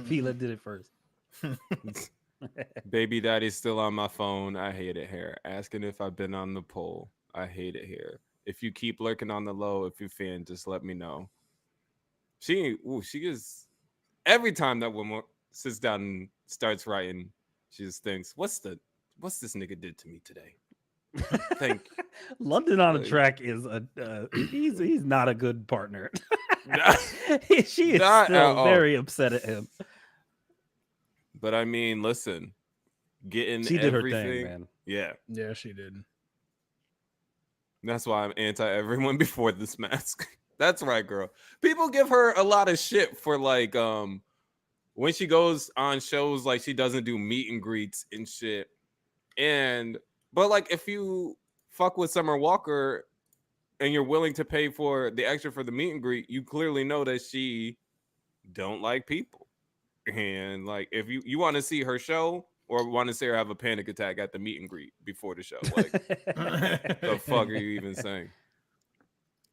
Fila did it first. Baby daddy's still on my phone. I hate it here. Asking if I've been on the pole. I hate it here. If you keep lurking on the low, if you fan, just let me know. She is every time that woman sits down and starts writing, she just thinks, what's this nigga did to me today? Thank you. London on a track is he's not a good partner. She is still very upset at him. But I mean, listen, she did her thing, man. Yeah, she did. That's why I'm anti everyone before this mask. That's right, girl. People give her a lot of shit for like when she goes on shows, like she doesn't do meet and greets and shit. But like if you fuck with Summer Walker and you're willing to pay for the extra for the meet and greet, you clearly know that she don't like people. And like if you want to see her show or want to see her have a panic attack at the meet and greet before the show, like the fuck are you even saying?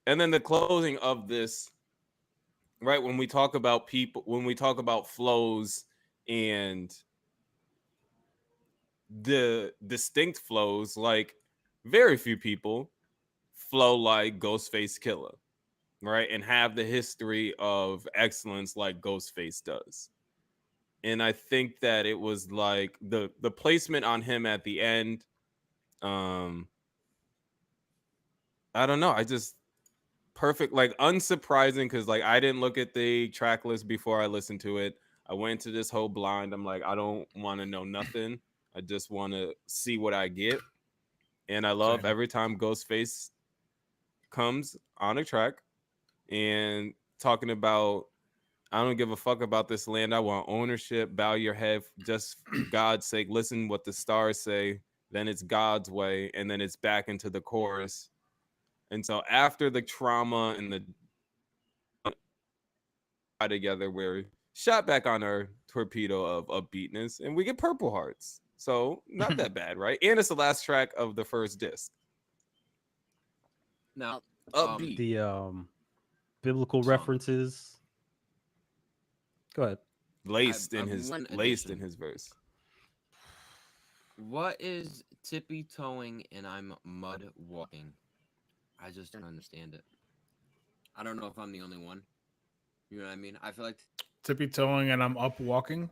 And then the closing of this, right? When we talk about people, when we talk about flows and the distinct flows, like very few people flow like Ghostface Killer, right? And have the history of excellence like Ghostface does. And I think that it was like the placement on him at the end. I don't know. I just perfect, like unsurprising, because like I didn't look at the track list before I listened to it. I went to this whole blind. I'm like, I don't want to know nothing. I just want to see what I get. And I love every time Ghostface comes on a track and talking about, I don't give a fuck about this land. I want ownership. Bow your head, just for God's sake. Listen what the stars say. Then it's God's way, and then it's back into the chorus. And so after the trauma and the together, we're shot back on our torpedo of upbeatness, and we get Purple Hearts. So not that bad, right? And it's the last track of the first disc. Now, upbeat. The biblical references. Go ahead. Laced in his verse. What is tippy toeing and I'm mud walking? I just don't understand it. I don't know if I'm the only one. You know what I mean? I feel like tippy toeing and I'm up walking.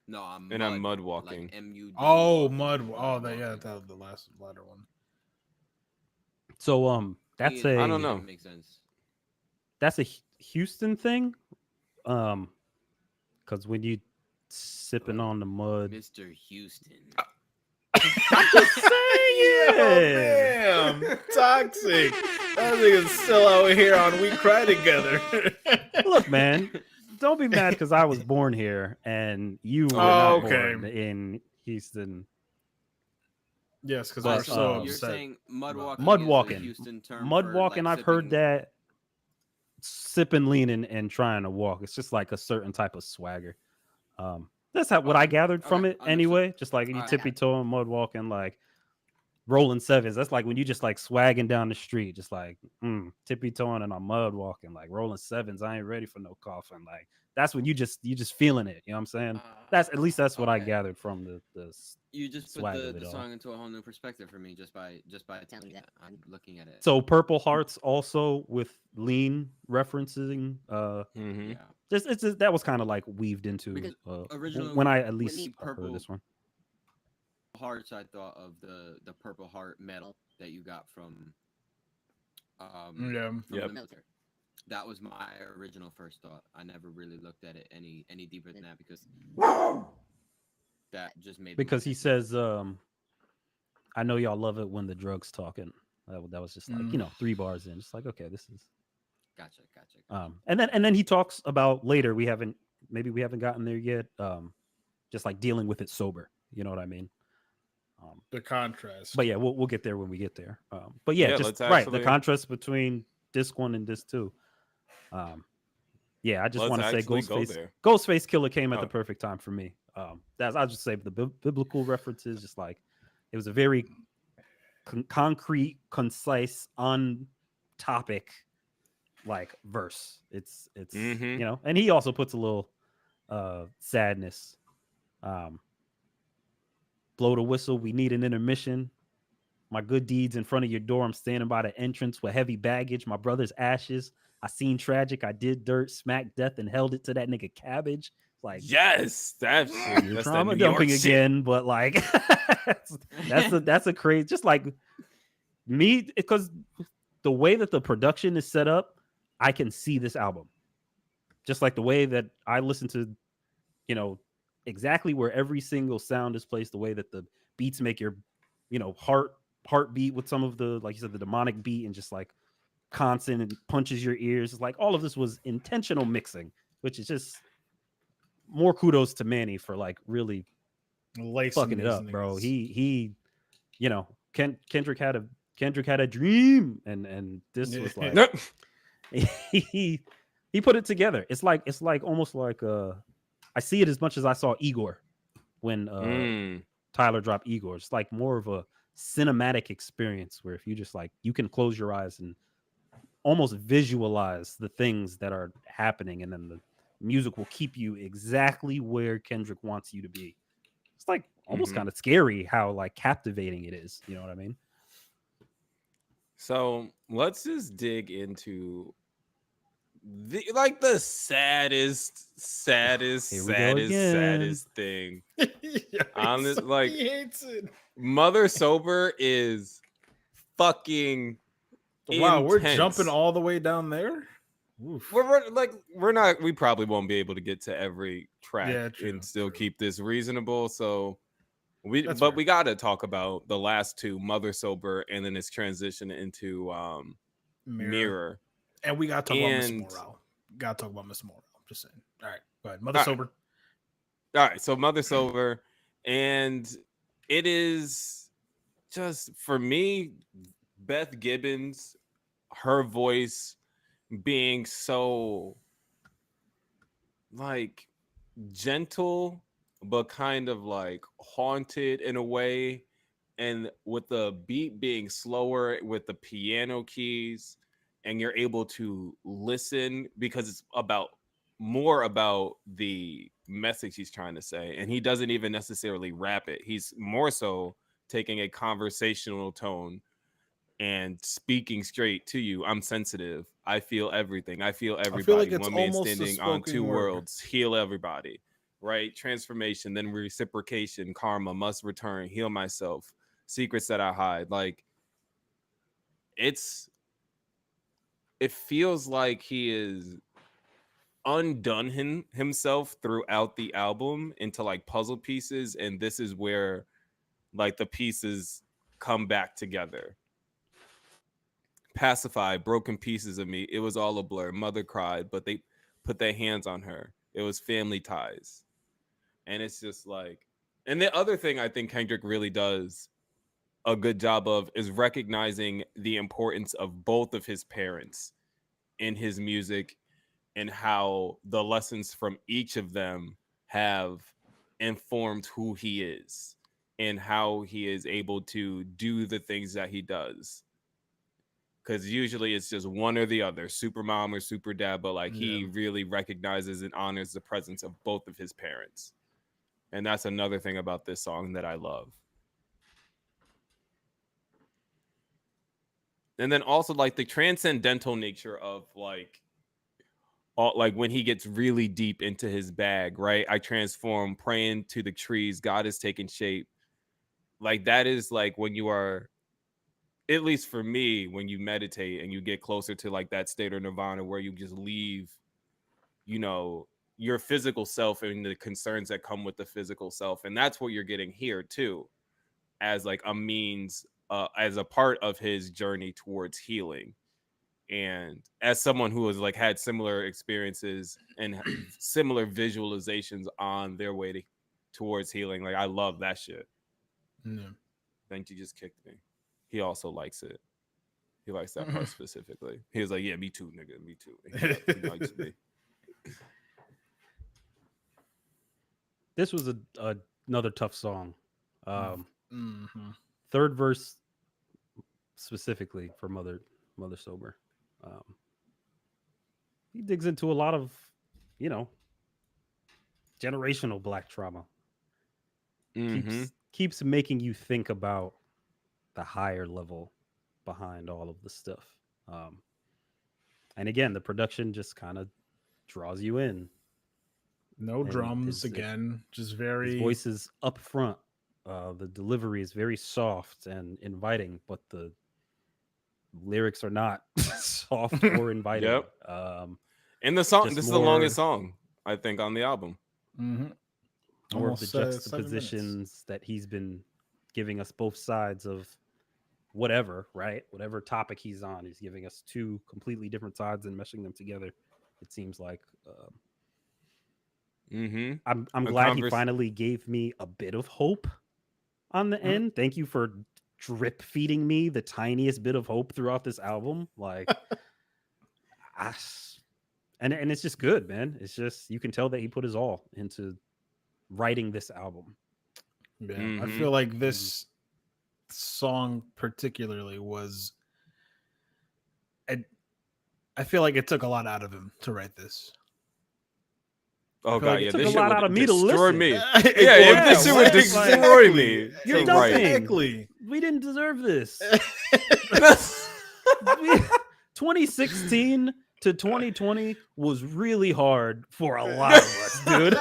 No, I'm mud walking. Like M-U-D. Oh, mud. Oh, that was the last letter one. So that's I don't know. Makes sense. That's a Houston thing. Because when you sipping on the mud, Mr. Houston. I'm just saying. Damn, toxic. That nigga's still out here on We Cry Together. Look, man, don't be mad because I was born here and you were not born in Houston. Yes, because we're so upset. You're saying mud walking. Mud is walking. a Houston term mud for, walking. like, I've heard that. Sipping, leaning, and trying to walk. It's just like a certain type of swagger. That's what I gathered from it anyway. Just like you tippy toe and mud walking, like rolling sevens. That's like when you just like swagging down the street, just like tippy toeing and I'm mud walking, like rolling sevens. I ain't ready for no coffin. Like that's when you just feeling it. You know what I'm saying? That's at least that's what I Okay. gathered from the You just put swag of the it all. song into a whole new perspective for me just by telling me that. I'm looking at it. So Purple Hearts also with lean referencing. Mm-hmm. Yeah. It's just that was kind of like weaved into Because originally when I when at you least see heard Purple this one. Hearts, I thought of the Purple Heart medal that you got from Yeah. the Yep. military. That was my original first thought. I never really looked at it any deeper than that because that just made Because more he sense. says, "I know y'all love it when the drugs talking." That was just like 3 bars in, just like okay, this is. Gotcha. And then he talks about later. We haven't gotten there yet. Just like dealing with it sober. You know what I mean? The contrast. But yeah, we'll get there when we get there. But yeah, Yeah, just let's right the actually contrast between disc one and disc two. Yeah, I just let's want to say actually go there. Ghostface Killer came at the Oh. perfect time for me. That's I'll just say the biblical references, just like it was a very concrete, concise, on topic like verse. It's Mhm. and he also puts a little sadness. Blow the whistle. We need an intermission. My good deeds in front of your door. I'm standing by the entrance with heavy baggage. My brother's ashes. I seen tragic. I did dirt, smacked death, and held it to that nigga cabbage. Like Yes, that's shit. you're That's that trauma New York dumping shit. again, but like that's a crazy. Just like me, because the way that the production is set up, I can see this album. Just like the way that I listen to, exactly where every single sound is placed, the way that the beats make your, heartbeat with some of the, like you said, the demonic beat and just like constant and punches your ears. It's like all of this was intentional mixing, which is just more kudos to Manny for like really Lacing fucking it these up, bro. niggas. He Kendrick had a dream, and this was like Nope. he put it together. It's like almost like I see it as much as I saw Igor when Tyler dropped Igor. It's like more of a cinematic experience where if you just like you can close your eyes and almost visualize the things that are happening, and then the music will keep you exactly where Kendrick wants you to be. It's like almost kind of scary how like captivating it is. You know what I mean? So let's just dig into the Here we go again. saddest thing. Honest, like he hates it. Mother Sober is fucking Wow, we're intense. jumping all the way down there. Oof. We probably won't be able to get to every track Yeah, true, and still true. keep this reasonable. So That's fair. we got to talk about the last two, Mother Sober, and then its transition into Mirror. And we gotta talk about Miss And- Morale. Gotta talk about Miss Morale. Just saying. All right, go ahead. Mother All right. Sober. All right, so Mother Sober, and it is just for me, Beth Gibbons, her voice being so like gentle but kind of like haunted in a way, and with the beat being slower with the piano keys, and you're able to listen because it's more about the message he's trying to say, and he doesn't even necessarily rap it. He's more so taking a conversational tone and speaking straight to you. I'm sensitive. I feel everything. I feel everybody. like it's One man almost a standing on spoken two word. worlds. Heal everybody. Right? Transformation, then reciprocation, karma must return. Heal myself. Secrets that I hide. Like it feels like he is undone himself throughout the album into like puzzle pieces, and this is where like the pieces come back together. Pacify, broken pieces of me. It was all a blur. Mother cried, but they put their hands on her. It was family ties. And it's just like, and the other thing I think Kendrick really does a good job of is recognizing the importance of both of his parents in his music, and how the lessons from each of them have informed who he is. in how he is able to do the things that he does. Because usually it's just one or the other, super mom or super dad, but like he really recognizes and honors the presence of both of his parents. And that's another thing about this song that I love. And then also like the transcendental nature of like when he gets really deep into his bag, right? I transform, praying to the trees, God is taking shape. Like that is like when you are, at least for me, when you meditate and you get closer to like that state of nirvana where you just leave, you know, your physical self and the concerns that come with the physical self. And that's what you're getting here too, as like a means, as a part of his journey towards healing. And as someone who has like had similar experiences and similar visualizations on their way towards healing, like I love that shit. Thank you, just kicked me. He also likes it. He likes that part specifically. He was like, "Yeah, me too, nigga, me too." He likes me. This was another tough song. Third verse specifically for Mother Sober. He digs into a lot of, you know, generational Black trauma. Keeps making you think about the higher level behind all of the stuff. And again, the production just kind of draws you in. No drums again, just very. His voice is up front. The delivery is very soft and inviting, but the lyrics are not soft or inviting. Yep. And the song, this is the longest song, I think, on the album. More of the juxtapositions that he's been giving us both sides of whatever, right? Whatever topic he's on, he's giving us two completely different sides and meshing them together. It seems like. I'm glad he finally gave me a bit of hope on the end. Thank you for drip feeding me the tiniest bit of hope throughout this album. Like, and it's just good, man. It's just, you can tell that he put his all into writing this album. Yeah, I feel like this song particularly was. I feel like it took a lot out of him to write this. Oh god, yeah, this shit would out of me to listen. Me. If this shit would destroy me. You're dumping. Exactly. We didn't deserve this. 2016 to 2020 was really hard for a lot of us, dude.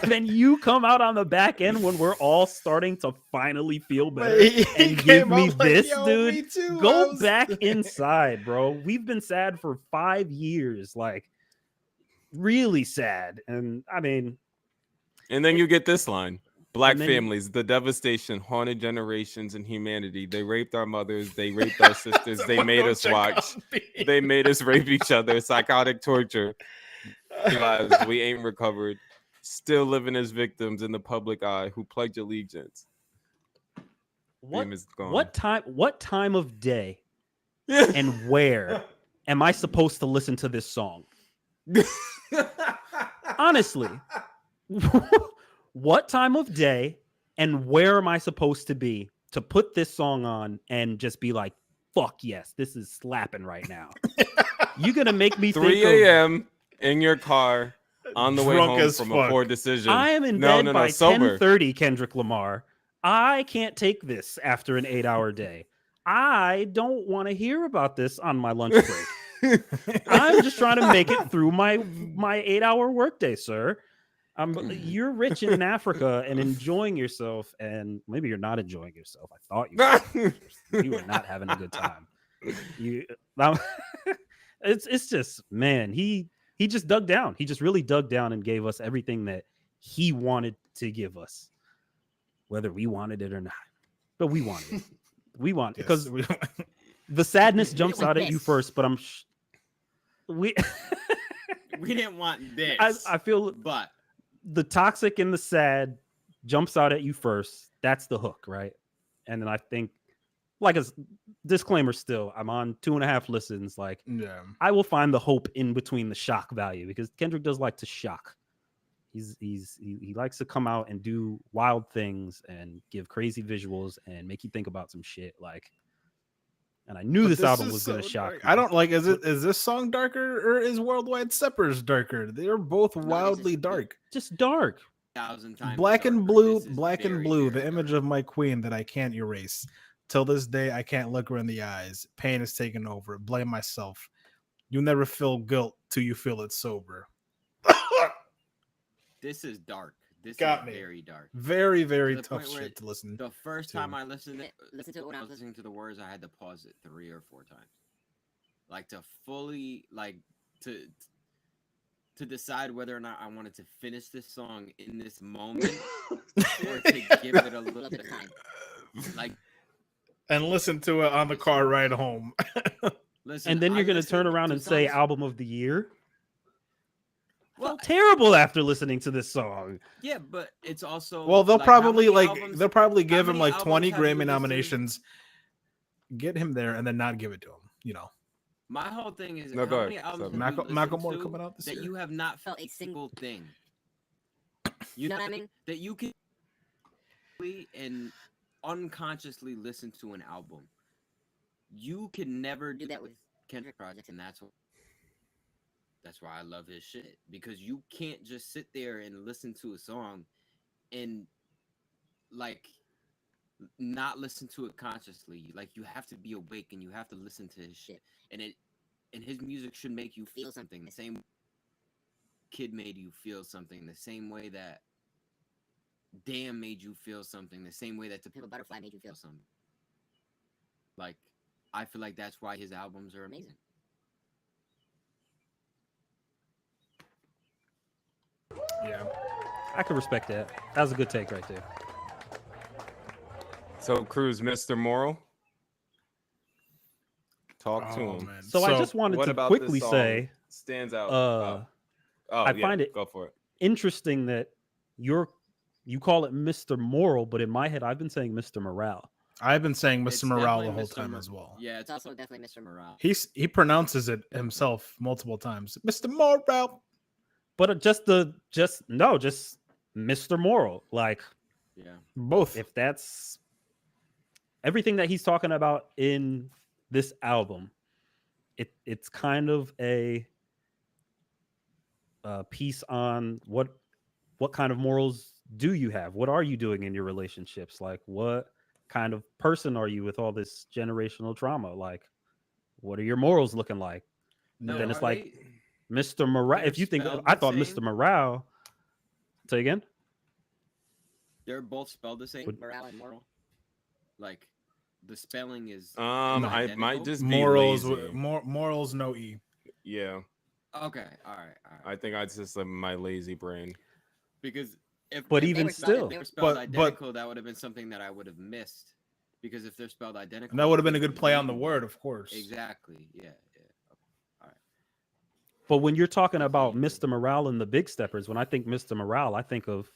And then you come out on the back end when we're all starting to finally feel better and give me this, dude. Me too, go back inside, bro. We've been sad for 5 years, like really sad. And I mean, and then you get this line: Black families, the devastation, haunted generations, and humanity. They raped our mothers. They raped our sisters. They made us watch. They made us rape each other. Psychotic torture. Lives we ain't recovered. Still living as victims in the public eye who pledge allegiance. What time of day and where am I supposed to listen to this song? Honestly. What time of day and where am I supposed to be to put this song on and just be like, fuck yes, this is slapping right now? You're going to make me 3 a.m. in your car on the way home from a poor decision. I am in bed by 10:30, Kendrick Lamar. I can't take this after an 8-hour day. I don't want to hear about this on my lunch break. I'm just trying to make it through my 8-hour workday, sir. You're rich in Africa and enjoying yourself, and maybe you're not enjoying yourself. I thought you were not having a good time. It's just, man, he just dug down. He just really dug down and gave us everything that he wanted to give us, whether we wanted it or not. But we wanted it. We want it because the sadness jumps out at you first. But we didn't want this. I feel, but the toxic and the sad jumps out at you first. That's the hook, right? And then I think, like a disclaimer still, I'm on 2.5 listens. Like, I will find the hope in between the shock value because Kendrick does like to shock. He likes to come out and do wild things and give crazy visuals and make you think about some shit. Like, and I knew But this album is was gonna so shock dark. me. I don't like. Is this song darker or is Worldwide Steppers darker? They're both wildly dark. Just dark. 1,000 times Black and darker. blue, This is black and very, blue. very The image dark. of my queen that I can't erase. Till this day, I can't look her in the eyes. Pain is taken over. Blame myself. You never feel guilt till you feel it sober. This is dark. This Got is me. very dark. Very, very To the tough point where shit to listen. The first to. time I listened to it, when I was listening to the words, I had to pause it 3 or 4 times, like to fully to decide whether or not I wanted to finish this song in this moment or to give it a little bit of time. Like, And listen to it on the car ride home. listen, And then you're I gonna turn listened around to and say songs- album of the year. Well, Felt terrible after listening to this song. yeah, but it's also Well, they'll like, how probably many like albums- they'll probably how give him many like albums 20 have you Grammy listened- nominations, get him there, and then not give it to him. You know, My whole thing is No, how go many ahead. albums So, have you listened Macklemore to coming out this that year. you have not felt a single thing. You know what I mean? That you can and unconsciously listen to an album. You can never do that with Kendrick projects, and that's why I love his shit, because you can't just sit there and listen to a song and like not listen to it consciously. Like, you have to be awake and you have to listen to his shit, and his music should make you feel something the same Kid made you feel something, the same way that Damn made you feel something, the same way that To Pimp a Butterfly made you feel something. Like, I feel like that's why his albums are amazing. yeah. I can respect that. That was a good take right there. So Cruz, Mr. Moral, talk to Oh, him. man. So I just wanted What to about quickly this song say, stands out? uh, I yeah, find it- go for it. interesting that you call it Mr. Moral, but in my head, I've been saying Mr. Morale. I've been saying It's Mr. Morale the definitely whole Mr. time Mor- as well. Yeah, it's also definitely Mr. Morale. He pronounces it himself multiple times. Mr. Morale. But just Mr. Moral. Like, Yeah. Both. if that's everything that he's talking about in this album, it's kind of a piece on what kind of morals do you have? What are you doing in your relationships? Like, what kind of person are you with all this generational trauma? Like, what are your morals looking like? No, then it's are like they- Mr. Morale. they're If you think, spelled I the thought same? Mr. Morale. Say again. they're both spelled the same. Would- Morale and moral. Like, the spelling is. I might identical? just be Morals, lazy. morals, no E. Yeah, Okay, all right. I think I just my lazy brain. Because if But if even they were still. if they were spelled But- identical, that would have been something that I would have missed. Because if they're spelled identical, And that would have been a they good play on the read word, of course. Exactly. Yeah. But when you're talking about Completely. Mr. Morale and the Big Steppers, when I think Mr. Morale, I think of,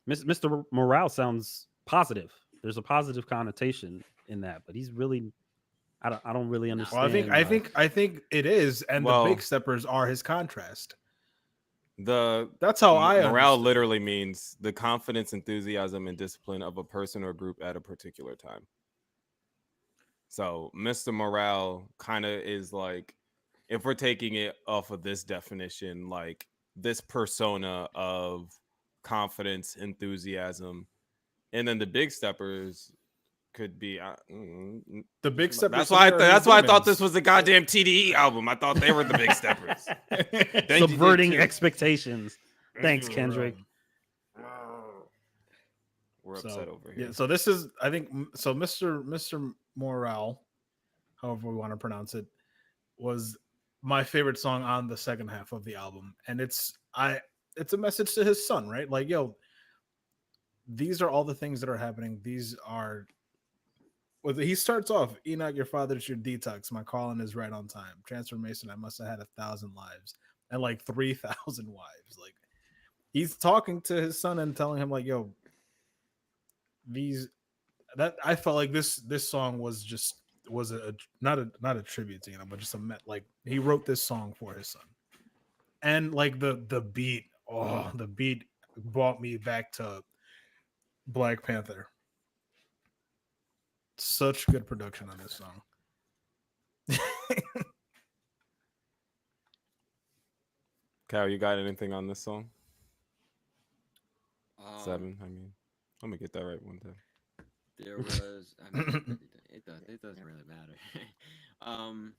Mr. Morale sounds positive. There's a positive connotation in that, but he's really, I don't really Well, understand. Well, I think it is, and Well- the Big Steppers are his contrast. The That's how I morale understood. literally means the confidence, enthusiasm, and discipline of a person or group at a particular time. So Mr. Morale kind of is like, if we're taking it off of this definition, like this persona of confidence, enthusiasm, and then the Big Steppers could be. The Big Steppers. That's why. That's why I thought this was. was a goddamn TDE album. I thought they were the Big Steppers. Thank you, Subverting thank you. expectations. Thanks, Kendrick. We're upset over here. Yeah, so this is, I think, so Mr. Morale, however we want to pronounce it, was my favorite song on the second half of the album, and it's a message to his son, right? Like, yo, these are all the things that are happening. These are. Well, he starts off, Enoch, your father's your detox. My calling is right on time. Transformation, I must have had 1,000 lives and like 3,000 wives. Like, he's talking to his son and telling him, like, yo, I felt like this song was not a tribute to him, but just like he wrote this song for his son. And like the beat, Oh, the beat brought me back to Black Panther. Such good production on this song. Cal, you got anything on this song? Um, 7. I mean, let me get that right one time. There was. I mean, it doesn't really matter. um,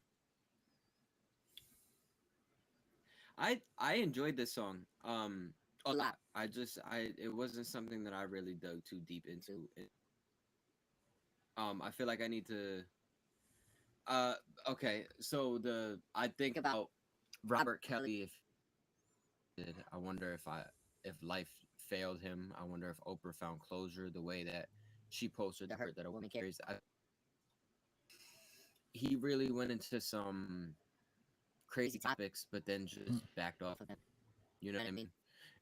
I enjoyed this song. A lot. It wasn't something that I really dug too deep into. I feel like I need to. Okay. So I think about Robert Kelly. If I wonder if life failed him. I wonder if Oprah found closure the way that she posted the hurt that a woman carries. He really went into some crazy topics, but then just backed off of them. You know what I mean?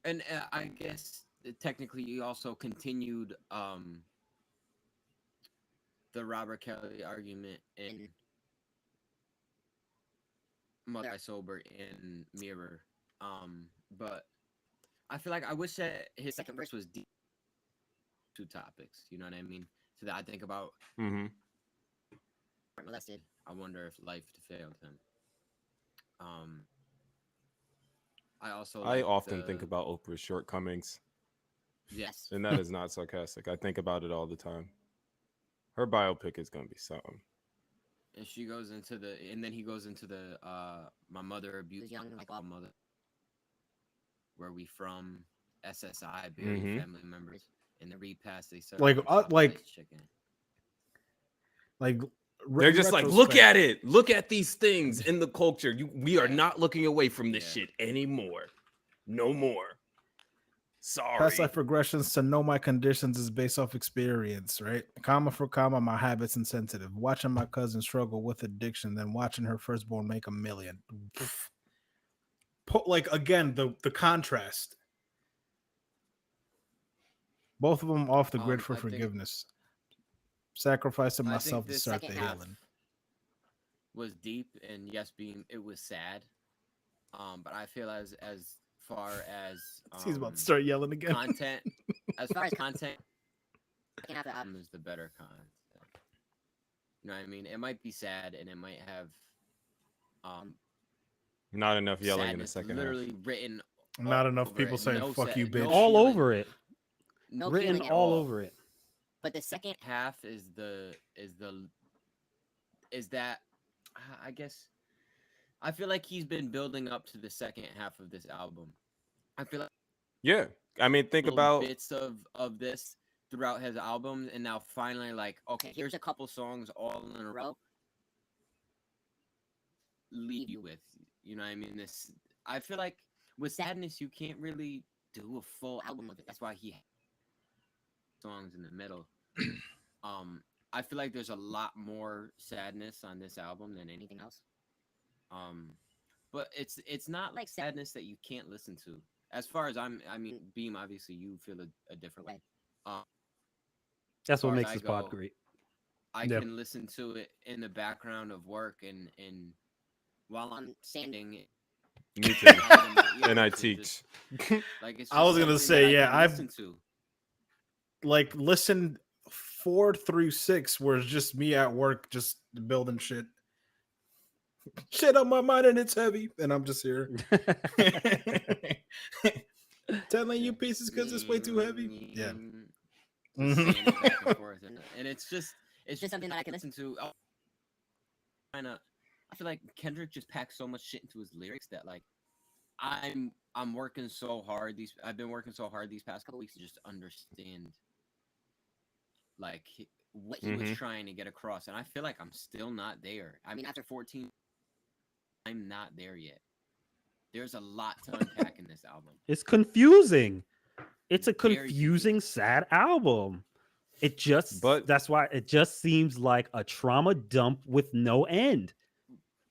And I guess technically he also continued the Robert Kelly argument in Mother I Sober and Mirror. But I feel like I wish that his second verse was deep. Two topics, you know what I mean? So that I think about Mm-hmm. molested. I wonder if life failed him. I often think about Oprah's shortcomings, yes, and that is not sarcastic. I think about it all the time. Her biopic is gonna be something. and she goes into and then he goes into the my mother abused young like all mother. Where we from? SSI buried family members in the repast they serve chicken. Like They're just like, look at it. Look at these things in the culture. We are not looking away from this shit anymore. No more. Sorry. Past life regressions to know my conditions is based off experience, right? Comma for comma, my habits insensitive. Watching my cousin struggle with addiction, then watching her firstborn make $1 million. Like again, the contrast. Both of them off the grid for forgiveness. Sacrificing myself to start the healing. Was deep and yes, it was sad. But I feel as far as he's about to start yelling again. Content, as far as content, second half of the album is the better content. You know what I mean? It might be sad and it might have not enough yelling in the second literally half. Written. Not enough people saying "fuck you, bitch" all over it. No written all over it. But the second half is that I guess I feel like he's been building up to the second half of this album. I feel like I mean, think about bits of this throughout his album, and now finally, like, okay, here's a couple songs all in a row. Leave you with, you know what I mean? This, I feel like with Sadness, you can't really do a full album of it. That's why he songs in the middle. I feel like there's a lot more sadness on this album than anything else. But it's not like sadness that you can't listen to. As far as I mean, Beam, obviously you feel a different way. That's what makes this pod great. I can listen to it in the background of work and while I'm standing. Me too. And I teach. Like I was gonna say, I've like listened 4 through 6 where it's just me at work just building shit on my mind and it's heavy and I'm just here telling you pieces because it's way too heavy. Yeah. Back and forth. And it's just something that I can listen to. I feel like Kendrick just packs so much shit into his lyrics that like I'm working so hard. I've been working so hard these past couple weeks to just understand like what he was trying to get across, and I feel like I'm still not there. I mean, after 14, I'm not there yet. There's a lot to unpack in this album. It's confusing. It's a confusing, sad album. That's why it just seems like a trauma dump with no end.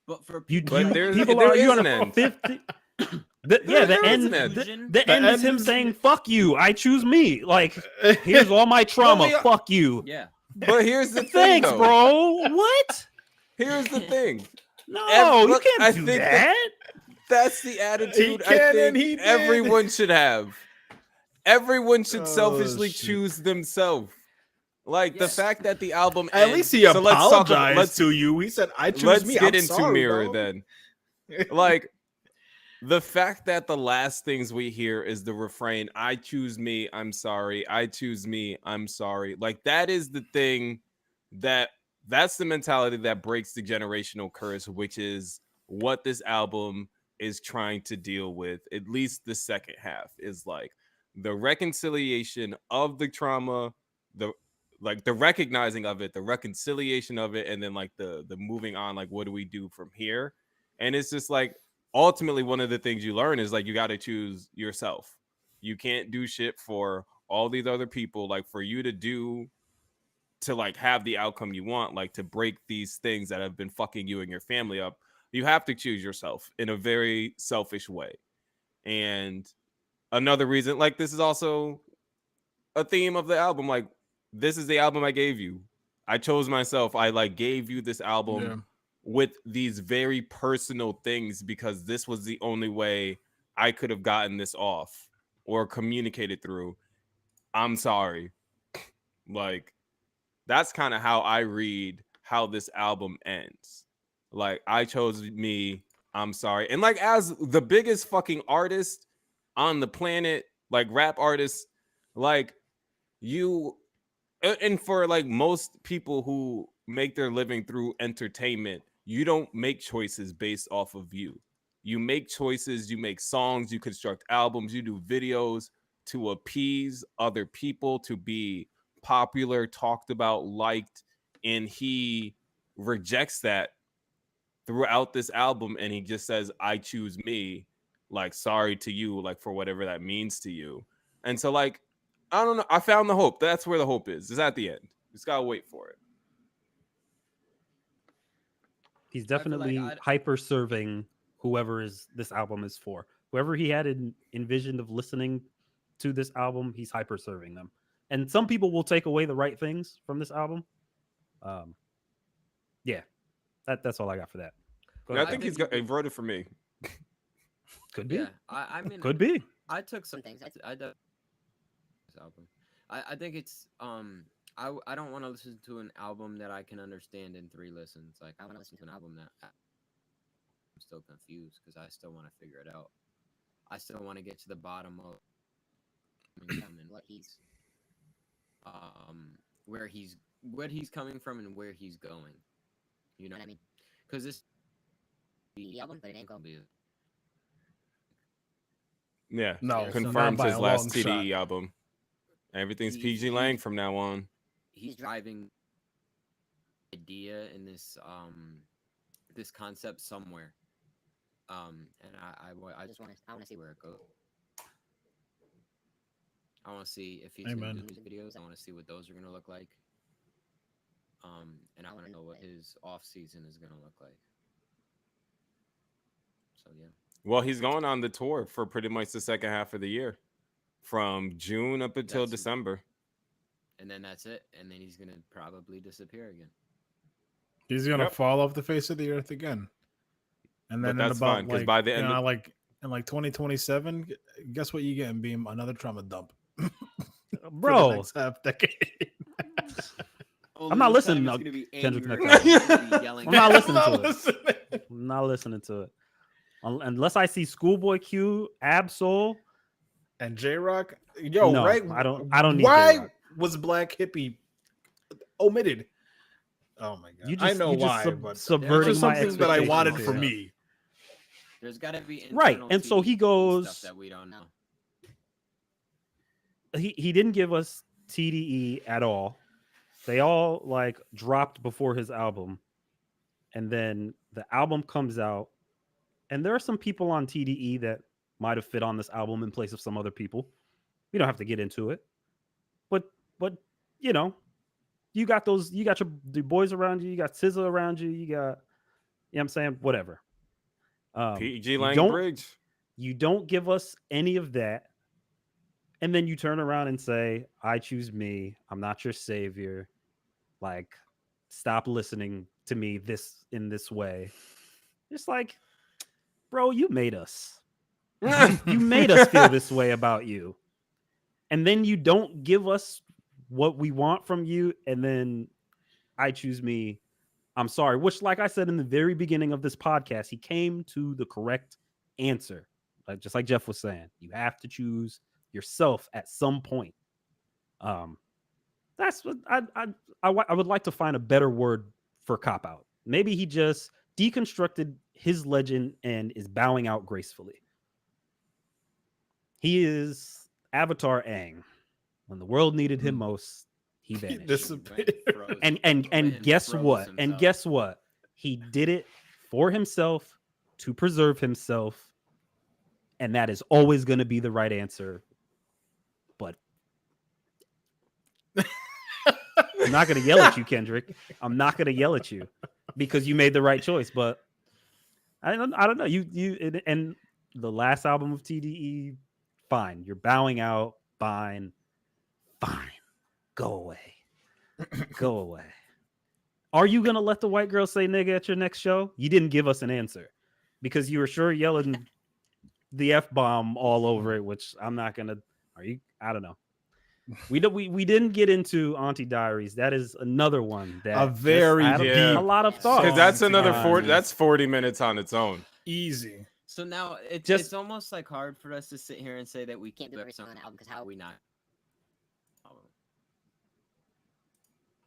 But for people are you on a 50. The end is him saying "fuck you, I choose me." Like, here's all my trauma. Fuck you. Yeah. But here's the thing. Thanks, bro. What? Here's the thing. No, you can't do that. That's the attitude I can think and he did. everyone should have. Everyone should Oh, selfishly shit. choose themselves. Like the Yes. fact that the album At ends. least he So let's talk. apologized to you. He said, "I choose Let's me." get I'm into sorry, Mirror dog. then. Like the fact that the last things we hear is the refrain, "I choose me, I'm sorry. I choose me, I'm sorry." Like that is the thing that's the mentality that breaks the generational curse, which is what this album is trying to deal with. At least the second half is like the reconciliation of the trauma, the like the recognizing of it, the reconciliation of it, and then like the moving on, like what do we do from here? And it's just like ultimately one of the things you learn is like you got to choose yourself. You can't do shit for all these other people. Like for you to like have the outcome you want, like to break these things that have been fucking you and your family up, you have to choose yourself in a very selfish way. And another reason, like this is also a theme of the album. Like this is the album I gave you. I chose myself. I like gave you this album Yeah. with these very personal things because this was the only way I could have gotten this off or communicated through. I'm sorry. Like that's kind of how I read how this album ends. Like I chose me, I'm sorry. And like as the biggest fucking artist on the planet, like rap artist, like you and for like most people who make their living through entertainment, you don't make choices based off of you. You make choices, you make songs, you construct albums, you do videos to appease other people, to be popular, talked about, liked, and he rejects that throughout this album and he just says I choose me, like sorry to you, like for whatever that means to you. And so like I don't know, I found the hope. That's where the hope is at the end. Just gotta wait for it. He's I feel like definitely hyper serving whoever is this album is for. Whoever he had envisioned of listening to this album, he's hyper serving them. And some people will take away the right things from this album. Um, yeah, that's all I got for that. Go Yeah, I ahead, think Tom. he's got he voted for me. Could be. Yeah, I mean, Could be. I took some things. I did this album. I think it's I don't want to listen to an album that I can understand in 3 listens. Like I want to listen to an album that I'm still confused because I still want to figure it out. I still want to get to the bottom of him and what he's coming from and where he's going. You know what I mean? Because this the album, but it ain't gonna be. Yeah, No, not confirms by his a last long TDE shot. album. Everything's He's- PG he's- Lang from now on. He's driving idea in this this concept somewhere. And I just want to see where it goes. I want to see if he's gonna Amen. do music videos. I want to see what those are gonna look like. And I want to know what his off season is gonna look like. So yeah. Well, he's going on the tour for pretty much the second half of the year, from June up until That's- December. And then that's it. And then he's gonna probably disappear again. He's gonna Yep. fall off the face of the earth again. And But then in that's about fine, 'cause like by the end of- like in like 2027, guess what you get in Beam? Another trauma dump. For the Bro, next half decade. I'm not listening to Kendrick next album. I'm not listening to it. listening. I'm not listening to it. Unless I see Schoolboy Q, Absol. And J Rock, yo, No, right? I don't need Why J-Rock. was Black Hippie omitted? Oh my god, I know why, but it's subverting just my something that I wanted expectations for here. me. There's got to be Right, internal and so he TDE goes- stuff that we don't know. He didn't give us TDE at all. They all like dropped before his album, and then the album comes out, and there are some people on TDE that might have fit on this album in place of some other people. We don't have to get into it, but you know, you got the boys around you, you got SZA around you, you got, you know what I'm saying, whatever. PG you Lang don't- Bridge. You don't give us any of that. And then you turn around and say, I choose me. I'm not your savior. Like, stop listening to me in this way. It's like, bro, you made us. You made us feel this way about you. And then you don't give us what we want from you. And then I choose me. I'm sorry. Which, like I said in the very beginning of this podcast, he came to the correct answer. Just like Jeff was saying, you have to choose yourself at some point. That's what I would like to find a better word for cop out. Maybe he just deconstructed his legend and is bowing out gracefully. He is Avatar Aang. When the world needed him most, he vanished. Disappeared. And guess what? And guess what? He did it for himself to preserve himself, and that is always going to be the right answer. But I'm not going to yell at you, Kendrick. I'm not going to yell at you because you made the right choice. But I don't know. You and the last album of TDE, fine. You're bowing out. Fine. Go away. Go away. Are you going to let the white girl say nigga at your next show? You didn't give us an answer because you were sure yelling the F-bomb all over it, which I'm not going to. Are you? I don't know. We didn't get into Auntie Diaries. That is another one that a lot of thoughts. Because that's another 40. That's 40 minutes on its own. Easy. So now it's almost like hard for us to sit here and say that we can't do every song on the album because how are we not?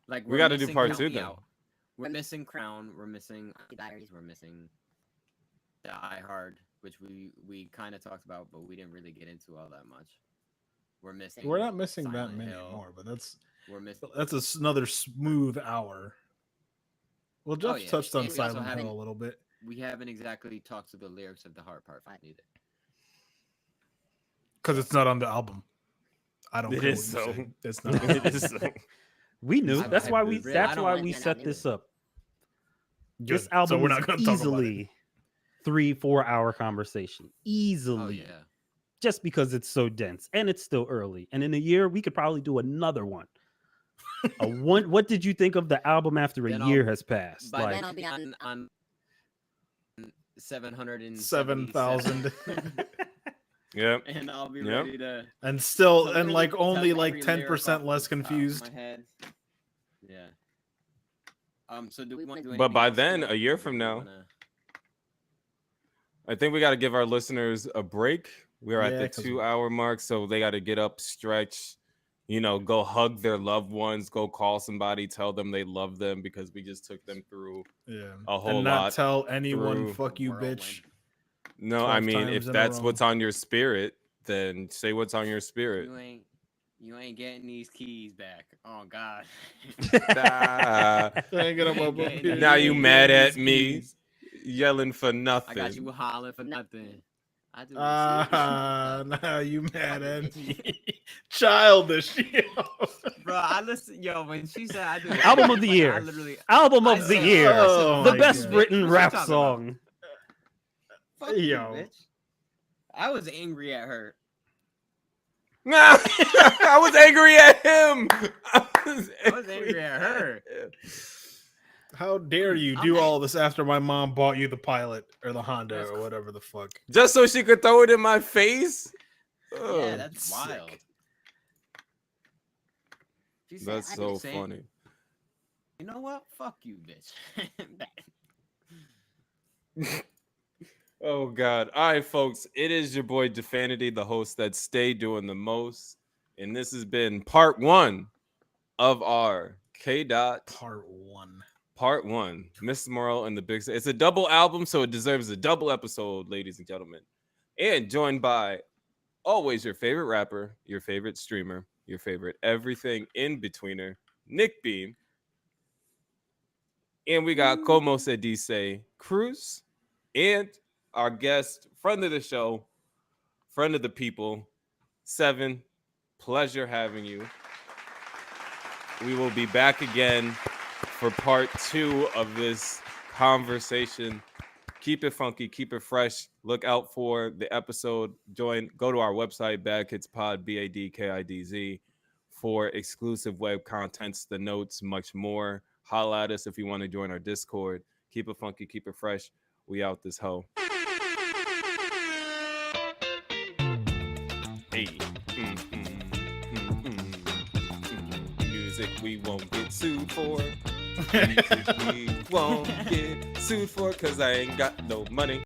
Like we got to do part 2 then. We're missing Crown. We're missing Auntie Diaries. We're missing Die Hard, which we kind of talked about, but we didn't really get into all that much. We're not missing Silent that many Hill. more, but that's We're another smooth hour. Well, Jeff touched on Silent Hill a little bit. We haven't exactly talked to the lyrics of the Heart Part 5 either. Because it's not on the album. I don't. It is so. It's not. It is so. We knew. That's why we set this up. Good. This album so we're not is easily 3-4 hour conversation. Easily. Oh, yeah. Just because it's so dense and it's still early. And in a year, we could probably do another one. What did you think of the album after a year has passed? By then I'll be on 7,000. Yep. And I'll be ready to. And still, and like only like 10% less confused. Yeah. So do we want to do? But by then, a year from now, I think we got to give our listeners a break. We're at the 2-hour mark, so they got to get up, stretch, go hug their loved ones, go call somebody, tell them they love them because we just took them through a whole and not lot. Tell anyone, fuck you, bitch. No, I mean, if that's what's on your spirit, then say what's on your spirit. You ain't getting these keys back. Oh God. Now you mad at me, yelling for nothing. I got you hollering for nothing. Now you mad at me. Childish. Bro, I listen. Yo, when she said I do album of the year. Album of the year. The best written rap song. Fuck you, bitch. I was angry at her. I was angry at him. I was angry at her. How dare you do all this after my mom bought you the Pilot or the Honda or whatever the fuck? Just so she could throw it in my face? Yeah, that's wild. That's so funny. You know what? Fuck you, bitch. Oh, God. All right, folks. It is your boy, Defanity, the host that stay doing the most. And this has been part 1 of our K-Dot. Part one, Mrs. Morrow and the Big. It's a double album, so it deserves a double episode, ladies and gentlemen. And joined by always your favorite rapper, your favorite streamer, your favorite everything in betweener, Nick Beam. And we got Como Se Dice Cruz and our guest, friend of the show, friend of the people, Seven. Pleasure having you. We will be back again for part 2 of this conversation. Keep it funky, keep it fresh. Look out for the episode. Go to our website, BadkidzPod, BADKIDZ, for exclusive web contents, the notes, much more. Holla at us if you want to join our Discord. Keep it funky, keep it fresh. We out this hoe. we won't get sued for. We won't get sued for because I ain't got no money.